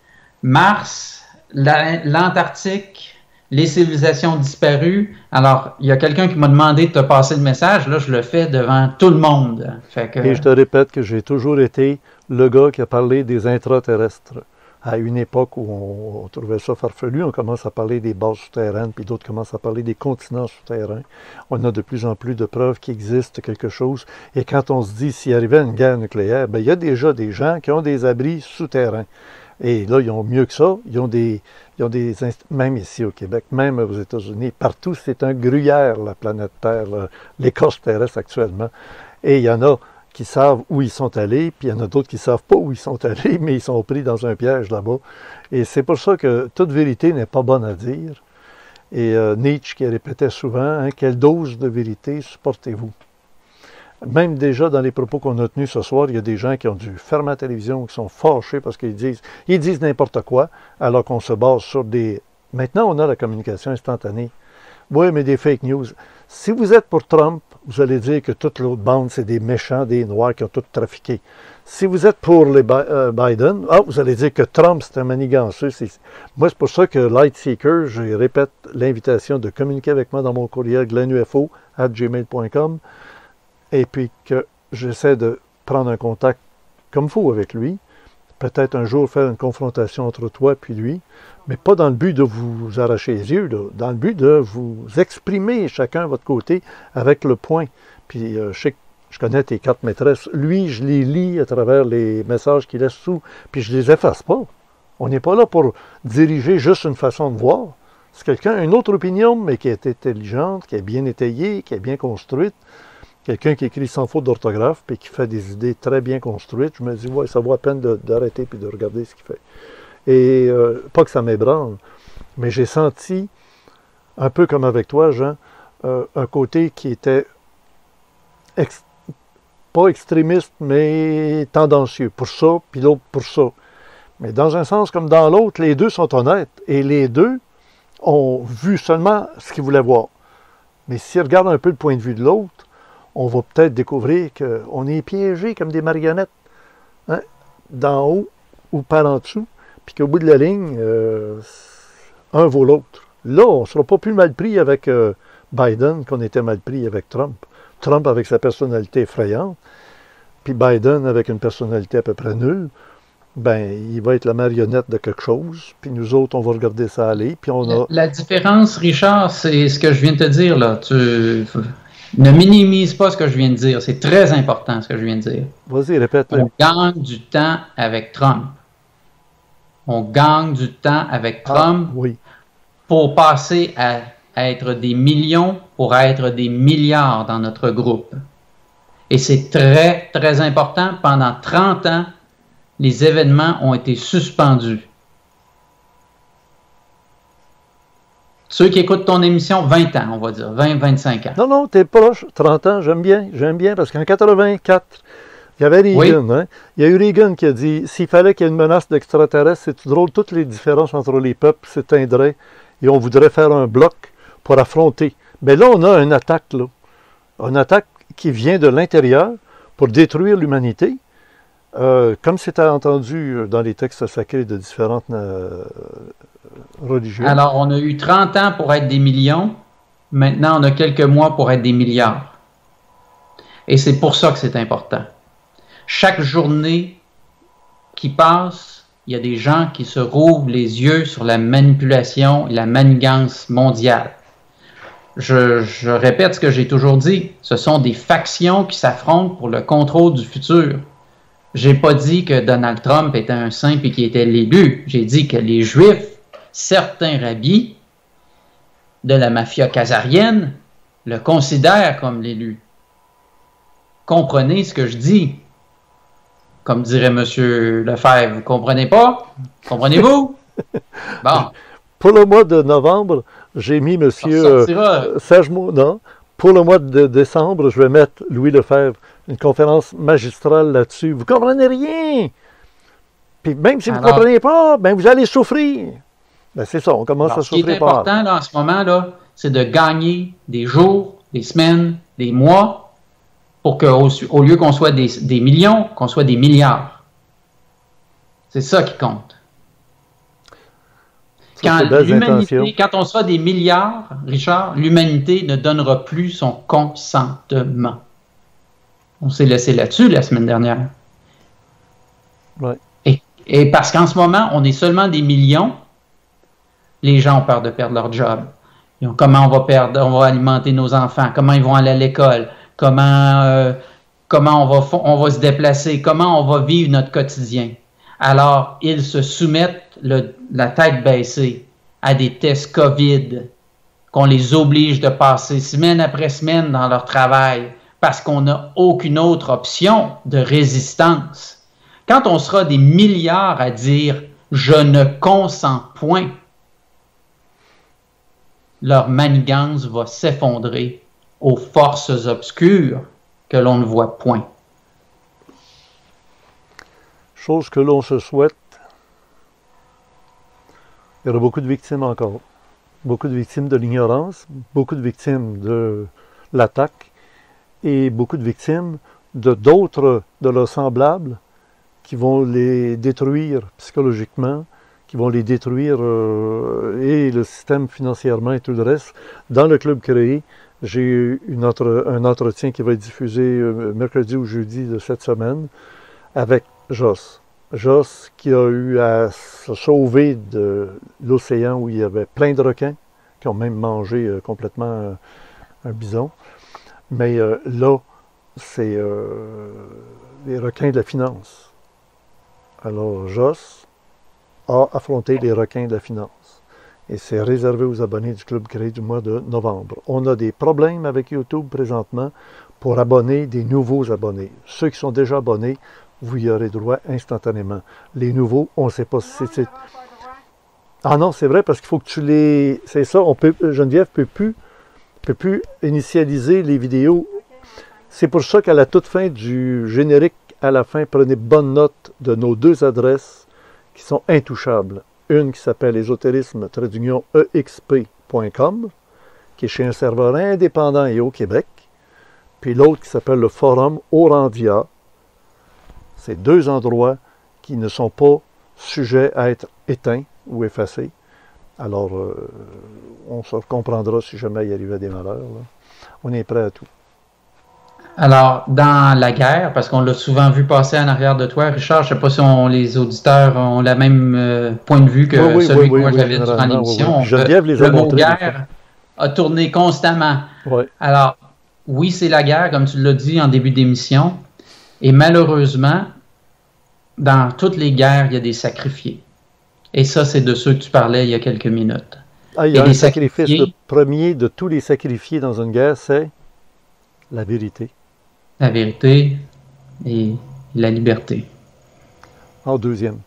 Mars, l'Antarctique, les civilisations disparues. Alors, il y a quelqu'un qui m'a demandé de te passer le message. Là, je le fais devant tout le monde. Et je te répète que j'ai toujours été le gars qui a parlé des intraterrestres. À une époque où on trouvait ça farfelu, on commence à parler des bases souterraines, puis d'autres commencent à parler des continents souterrains. On a de plus en plus de preuves qu'il existe quelque chose. Et quand on se dit, s'il arrivait une guerre nucléaire, bien, il y a déjà des gens qui ont des abris souterrains. Et là, ils ont mieux que ça. Ils ont des même ici au Québec, même aux États-Unis, partout, c'est un gruyère, la planète Terre, l'écorce terrestre actuellement. Et il y en a qui savent où ils sont allés, puis il y en a d'autres qui ne savent pas où ils sont allés, mais ils sont pris dans un piège là-bas. Et c'est pour ça que toute vérité n'est pas bonne à dire. Et Nietzsche qui répétait souvent, hein, quelle dose de vérité supportez-vous? Même déjà dans les propos qu'on a tenus ce soir, il y a des gens qui ont dû fermer la télévision, qui sont fâchés parce qu'ils disent n'importe quoi, alors qu'on se base sur des... Maintenant, on a la communication instantanée. Oui, mais des fake news. Si vous êtes pour Trump, vous allez dire que toute l'autre bande, c'est des méchants, des noirs qui ont tout trafiqué. Si vous êtes pour les Biden, vous allez dire que Trump, c'est un maniganceux. Moi, c'est pour ça que Lightseeker, je répète l'invitation de communiquer avec moi dans mon courriel glenufo@gmail.com et puis que j'essaie de prendre un contact comme il faut avec lui. Peut-être un jour faire une confrontation entre toi et lui, mais pas dans le but de vous arracher les yeux, là, dans le but de vous exprimer chacun à votre côté avec le point. Puis je connais tes 4 maîtresses. Lui, je les lis à travers les messages qu'il laisse sous, puis je les efface pas. On n'est pas là pour diriger juste une façon de voir. C'est quelqu'un a une autre opinion, mais qui est intelligente, qui est bien étayée, qui est bien construite. Quelqu'un qui écrit sans faute d'orthographe et qui fait des idées très bien construites, je me dis, ouais, ça vaut la peine d'arrêter puis de regarder ce qu'il fait. Et pas que ça m'ébranle, mais j'ai senti, un peu comme avec toi, Jean, un côté qui était pas extrémiste, mais tendancieux. Pour ça, puis l'autre pour ça. Mais dans un sens comme dans l'autre, les deux sont honnêtes. Et les deux ont vu seulement ce qu'ils voulaient voir. Mais s'ils regardent un peu le point de vue de l'autre, on va peut-être découvrir qu'on est piégé comme des marionnettes, hein, d'en haut ou par en dessous, puis qu'au bout de la ligne, un vaut l'autre. Là, on ne sera pas plus mal pris avec Biden qu'on était mal pris avec Trump. Trump avec sa personnalité effrayante, puis Biden avec une personnalité à peu près nulle, ben, il va être la marionnette de quelque chose, puis nous autres, on va regarder ça aller, puis on a... La différence, Richard, c'est ce que je viens de te dire, là. Ne minimise pas ce que je viens de dire. C'est très important, ce que je viens de dire. Vas-y, répète-le. On gagne du temps avec Trump. On gagne du temps avec Trump oui. Pour passer à être des millions, pour être des milliards dans notre groupe. Et c'est très, très important. Pendant 30 ans, les événements ont été suspendus. Ceux qui écoutent ton émission, 20 ans, on va dire, 20-25 ans. Non, non, t'es proche, 30 ans, j'aime bien, parce qu'en 84, il y avait Reagan, oui. Hein? Il y a eu Reagan qui a dit, s'il fallait qu'il y ait une menace d'extraterrestres, c'est drôle, toutes les différences entre les peuples s'éteindraient et on voudrait faire un bloc pour affronter. Mais là, on a une attaque, là. Une attaque qui vient de l'intérieur pour détruire l'humanité. Comme c'était entendu dans les textes sacrés de différentes religions. Alors, on a eu 30 ans pour être des millions. Maintenant, on a quelques mois pour être des milliards. Et c'est pour ça que c'est important. Chaque journée qui passe, il y a des gens qui se rouvrent les yeux sur la manipulation et la manigance mondiale. Je répète ce que j'ai toujours dit. Ce sont des factions qui s'affrontent pour le contrôle du futur. J'ai pas dit que Donald Trump était un saint et qu'il était l'élu. J'ai dit que les Juifs, certains rabbis de la mafia khazarienne, le considèrent comme l'élu. Comprenez ce que je dis. Comme dirait M. Lefebvre, vous comprenez pas? Comprenez-vous? Bon. Pour le mois de novembre, j'ai mis M. Serge Monod. Pour le mois de décembre, je vais mettre Louis Lefebvre, une conférence magistrale là-dessus. Vous ne comprenez rien! Puis même si vous ne comprenez pas, ben vous allez souffrir. Ben c'est ça, on commence à souffrir. Ce qui est important là, en ce moment, là, c'est de gagner des jours, des semaines, des mois, pour qu'au lieu qu'on soit des millions, qu'on soit des milliards. C'est ça qui compte. Quand on sera des milliards, Richard, l'humanité ne donnera plus son consentement. On s'est laissé là-dessus la semaine dernière. Ouais. Et parce qu'en ce moment, on est seulement des millions, les gens ont peur de perdre leur job. Comment on va alimenter nos enfants? Comment ils vont aller à l'école? Comment on va se déplacer? Comment on va vivre notre quotidien? Alors, ils se soumettent la tête baissée à des tests COVID qu'on les oblige de passer semaine après semaine dans leur travail parce qu'on n'a aucune autre option de résistance. Quand on sera des milliards à dire « je ne consens point », leur manigance va s'effondrer aux forces obscures que l'on ne voit point. Chose que l'on se souhaite. Il y aura beaucoup de victimes encore. Beaucoup de victimes de l'ignorance, beaucoup de victimes de l'attaque et beaucoup de victimes de d'autres de leurs semblables qui vont les détruire psychologiquement, qui vont les détruire et le système financièrement et tout le reste. Dans le club créé, j'ai eu un entretien qui va être diffusé mercredi ou jeudi de cette semaine avec Joss. Joss qui a eu à se sauver de l'océan où il y avait plein de requins qui ont même mangé complètement un bison. Mais là, c'est les requins de la finance. Alors Joss a affronté les requins de la finance. Et c'est réservé aux abonnés du Club Créé du mois de novembre. On a des problèmes avec YouTube présentement pour abonner des nouveaux abonnés. Ceux qui sont déjà abonnés, vous y aurez droit instantanément. Les nouveaux, on ne sait pas si c'est... Ah non, c'est vrai, parce qu'il faut que tu les... C'est ça, Geneviève ne peut plus initialiser les vidéos. C'est pour ça qu'à la toute fin du générique, à la fin, prenez bonne note de nos deux adresses qui sont intouchables. Une qui s'appelle ésotérisme-exp.com, qui est chez un serveur indépendant et au Québec. Puis l'autre qui s'appelle le forum Orandia. C'est 2 endroits qui ne sont pas sujets à être éteints ou effacés. Alors, on se comprendra si jamais il arrivait des malheurs. Là. On est prêt à tout. Alors, dans la guerre, parce qu'on l'a souvent vu passer en arrière de toi, Richard, je ne sais pas si les auditeurs ont le même point de vue que celui que moi j'avais durant l'émission. Le mot guerre a tourné constamment. Oui. Alors, oui, c'est la guerre, comme tu l'as dit en début d'émission, et malheureusement, dans toutes les guerres, il y a des sacrifiés. Et ça, c'est de ceux que tu parlais il y a quelques minutes. Il y a un sacrifice, le premier de tous les sacrifiés dans une guerre, c'est la vérité. La vérité et la liberté. En deuxième.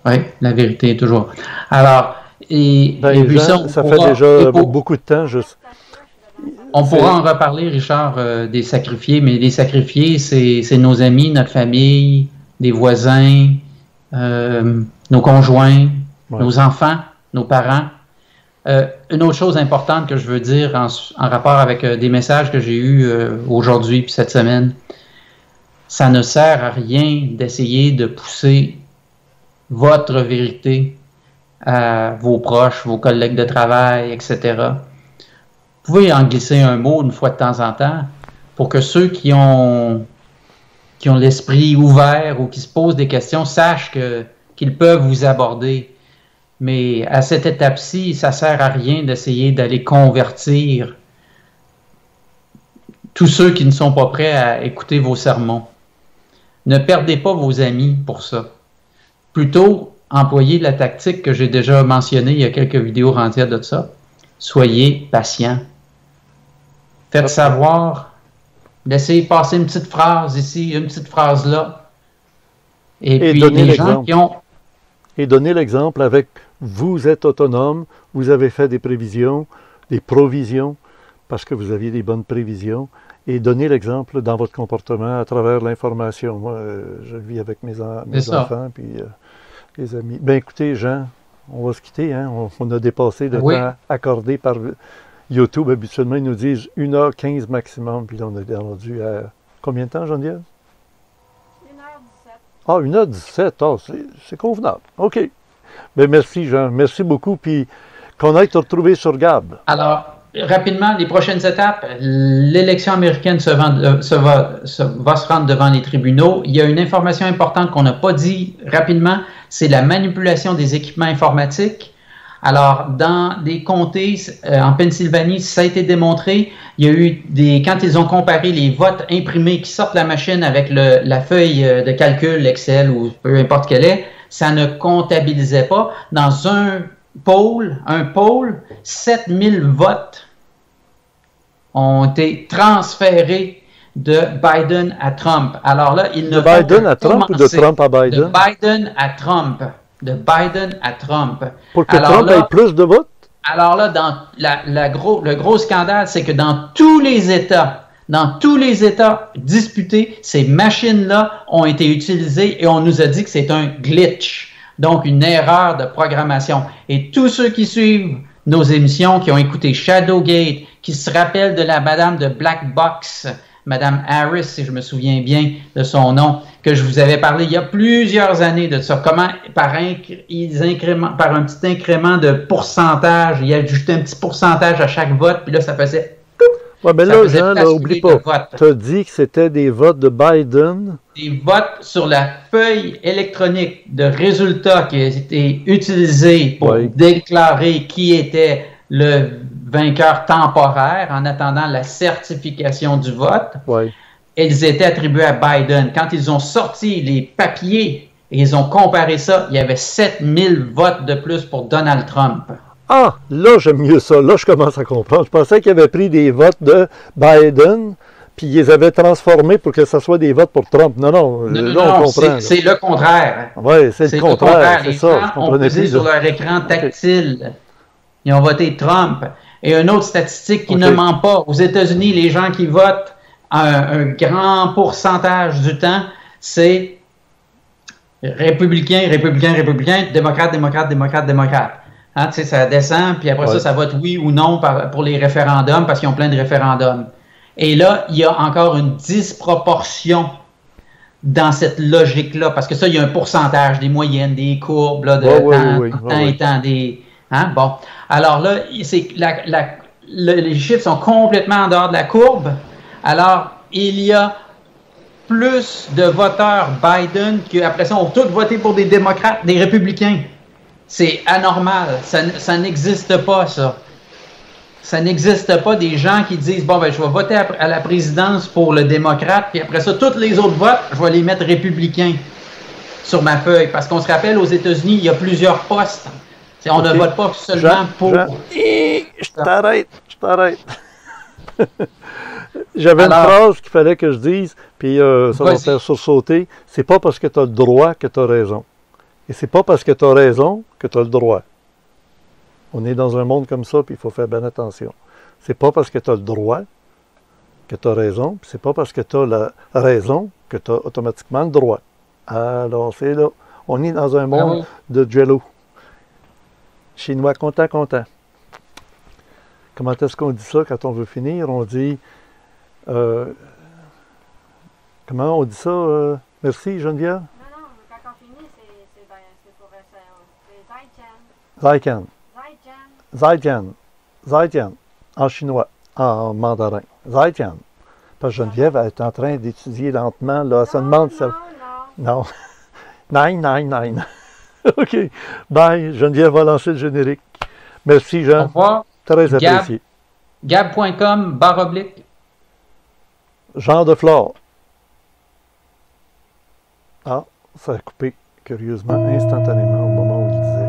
Oui, la vérité est toujours. Alors, et puis Jean, ça fait déjà beaucoup de temps. On pourra en reparler, Richard, des sacrifiés, mais les sacrifiés, c'est nos amis, notre famille, des voisins, nos conjoints, nos enfants, nos parents. Une autre chose importante que je veux dire en rapport avec des messages que j'ai eus aujourd'hui puis cette semaine, ça ne sert à rien d'essayer de pousser votre vérité à vos proches, vos collègues de travail, etc. Vous pouvez en glisser un mot une fois de temps en temps pour que ceux qui ont l'esprit ouvert ou qui se posent des questions sachent qu'ils peuvent vous aborder. Mais à cette étape-ci, ça ne sert à rien d'essayer d'aller convertir tous ceux qui ne sont pas prêts à écouter vos sermons. Ne perdez pas vos amis pour ça. Plutôt, employez la tactique que j'ai déjà mentionnée il y a quelques vidéos entières de ça. Soyez patient. Faites savoir. Laissez passer une petite phrase ici, une petite phrase là. Et puis les gens qui ont... Et donnez l'exemple avec vous êtes autonome, vous avez fait des prévisions, des provisions, parce que vous aviez des bonnes prévisions, et donnez l'exemple dans votre comportement à travers l'information. Moi, je vis avec mes enfants, puis les amis. Bien écoutez, Jean, on va se quitter, hein? On a dépassé le temps accordé par YouTube. Habituellement, ils nous disent 1h15 maximum, puis là, on est rendu à combien de temps, Geneviève? 1h17. Ah, 1h17, c'est convenable. OK. Bien, merci, Jean. Merci beaucoup. Puis, qu'on aille te retrouver sur Gab. Alors, rapidement, les prochaines étapes. L'élection américaine va se rendre devant les tribunaux. Il y a une information importante qu'on n'a pas dit rapidement, c'est la manipulation des équipements informatiques. Alors, dans des comtés en Pennsylvanie, ça a été démontré. Il y a eu quand ils ont comparé les votes imprimés qui sortent de la machine avec la feuille de calcul, Excel ou peu importe quelle est, ça ne comptabilisait pas. Dans un pôle, 7000 votes ont été transférés de Biden à Trump. Alors là, il ne faut Biden à Trump ou de Trump à Biden? De Biden à Trump. De Biden à Trump. Pour que Trump ait plus de votes? Alors là, dans le gros scandale, c'est que dans tous les États disputés, ces machines-là ont été utilisées et on nous a dit que c'est un glitch, donc une erreur de programmation. Et tous ceux qui suivent nos émissions, qui ont écouté Shadowgate, qui se rappellent de la madame de Black Box, Madame Harris, si je me souviens bien de son nom, que je vous avais parlé il y a plusieurs années de ça, comment par un petit incrément de pourcentage, il ajoutait un petit pourcentage à chaque vote, puis là, ça faisait... Oui, mais là, Jean, n'oublie pas, tu as dit que c'était des votes de Biden. Des votes sur la feuille électronique de résultats qui a été utilisée pour déclarer qui était le vainqueur temporaire en attendant la certification du vote. Oui. Ils étaient attribués à Biden. Quand ils ont sorti les papiers et ils ont comparé ça, il y avait 7000 votes de plus pour Donald Trump. Ah, là, j'aime mieux ça. Là, je commence à comprendre. Je pensais qu'ils avaient pris des votes de Biden, puis ils les avaient transformés pour que ce soit des votes pour Trump. Non, on comprend. C'est le contraire. Oui, c'est le contraire. C'est ça. Les gens ont pesé sur leur écran tactile. Ils ont voté Trump. Et une autre statistique qui ne ment pas. Aux États-Unis, les gens qui votent un grand pourcentage du temps, c'est Républicain, républicain, républicain, démocrate, démocrate, démocrate, démocrate. Hein, tu sais, ça descend, puis après ça vote oui ou non pour les référendums, parce qu'ils ont plein de référendums. Et là, il y a encore une disproportion dans cette logique-là, parce que ça, il y a un pourcentage, des moyennes, des courbes, là, de temps et temps, des... Hein? Bon. Alors là, les chiffres sont complètement en dehors de la courbe. Alors, il y a plus de voteurs Biden qu'après ça, on tous voté pour des démocrates, des républicains. C'est anormal. Ça n'existe pas, ça. Ça n'existe pas des gens qui disent, bon, ben, je vais voter à la présidence pour le démocrate, puis après ça, tous les autres votes, je vais les mettre républicains sur ma feuille. Parce qu'on se rappelle, aux États-Unis, il y a plusieurs postes. On ne vote pas seulement pour... Je t'arrête. J'avais une phrase qu'il fallait que je dise, puis ça va faire sursauter. C'est pas parce que tu as le droit que tu as raison. Et c'est pas parce que tu as raison que tu as le droit. On est dans un monde comme ça, puis il faut faire bien attention. C'est pas parce que tu as le droit que tu as raison, puis c'est pas parce que tu as la raison que tu as automatiquement le droit. Alors, c'est là. On est dans un monde de jello. Chinois content. Comment est-ce qu'on dit ça quand on veut finir? On dit... comment on dit ça? Merci, Geneviève? Non, quand on finit, c'est pour Zaijian. Zaijian. En chinois, en mandarin. Zaijian. Parce que Geneviève est en train d'étudier lentement. Là, ça demande... Non. Nine. OK. Bye. Geneviève va lancer le générique. Merci, Jean. Au revoir. Très apprécié. Gab.com, /. Jean de Flore. Ah, ça a coupé curieusement, instantanément, au moment où il disait.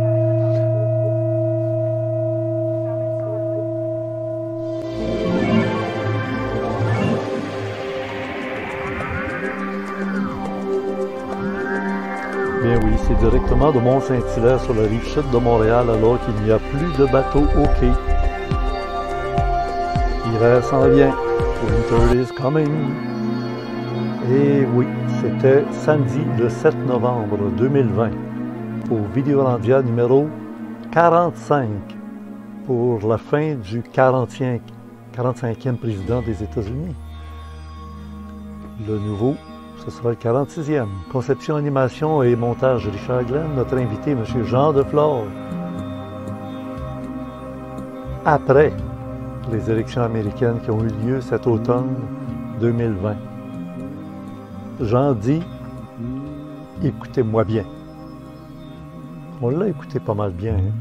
Bien oui, c'est directement de Mont-Saint-Hilaire sur la rive sud de Montréal, alors qu'il n'y a plus de bateaux au quai. L'hiver s'en vient. Winter is coming. Et oui, c'était samedi le 7 novembre 2020 pour Vidéolandia numéro 45 pour la fin du 45e président des États-Unis. Le nouveau, ce sera le 46e. Conception, animation et montage Richard Glenn. Notre invité, M. Jean de Flore. Après les élections américaines qui ont eu lieu cet automne 2020. Jean dit, écoutez-moi bien. On l'a écouté pas mal bien. Hein?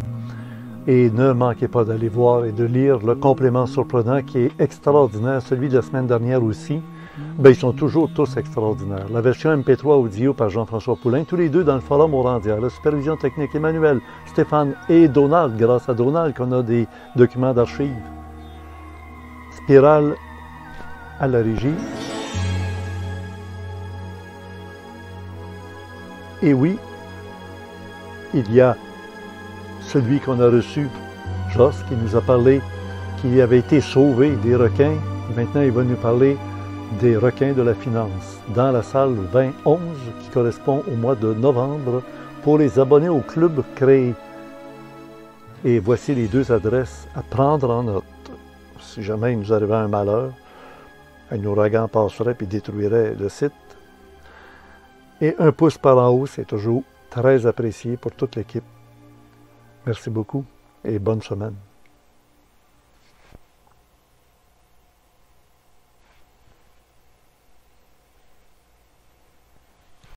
Et ne manquez pas d'aller voir et de lire le complément surprenant qui est extraordinaire, celui de la semaine dernière aussi. Bien, ils sont toujours tous extraordinaires. La version MP3 audio par Jean-François Poulain, tous les deux dans le forum Orandia. La supervision technique Emmanuel, Stéphane et Donald, grâce à Donald qu'on a des documents d'archives. Spirale à la régie. Et oui, il y a celui qu'on a reçu, Joss, qui nous a parlé qu'il avait été sauvé des requins. Maintenant, il va nous parler des requins de la finance dans la salle 2011 qui correspond au mois de novembre pour les abonnés au club créé. Et voici les deux adresses à prendre en note. Si jamais il nous arrivait un malheur, un ouragan passerait et détruirait le site. Et un pouce par en haut, c'est toujours très apprécié pour toute l'équipe. Merci beaucoup et bonne semaine.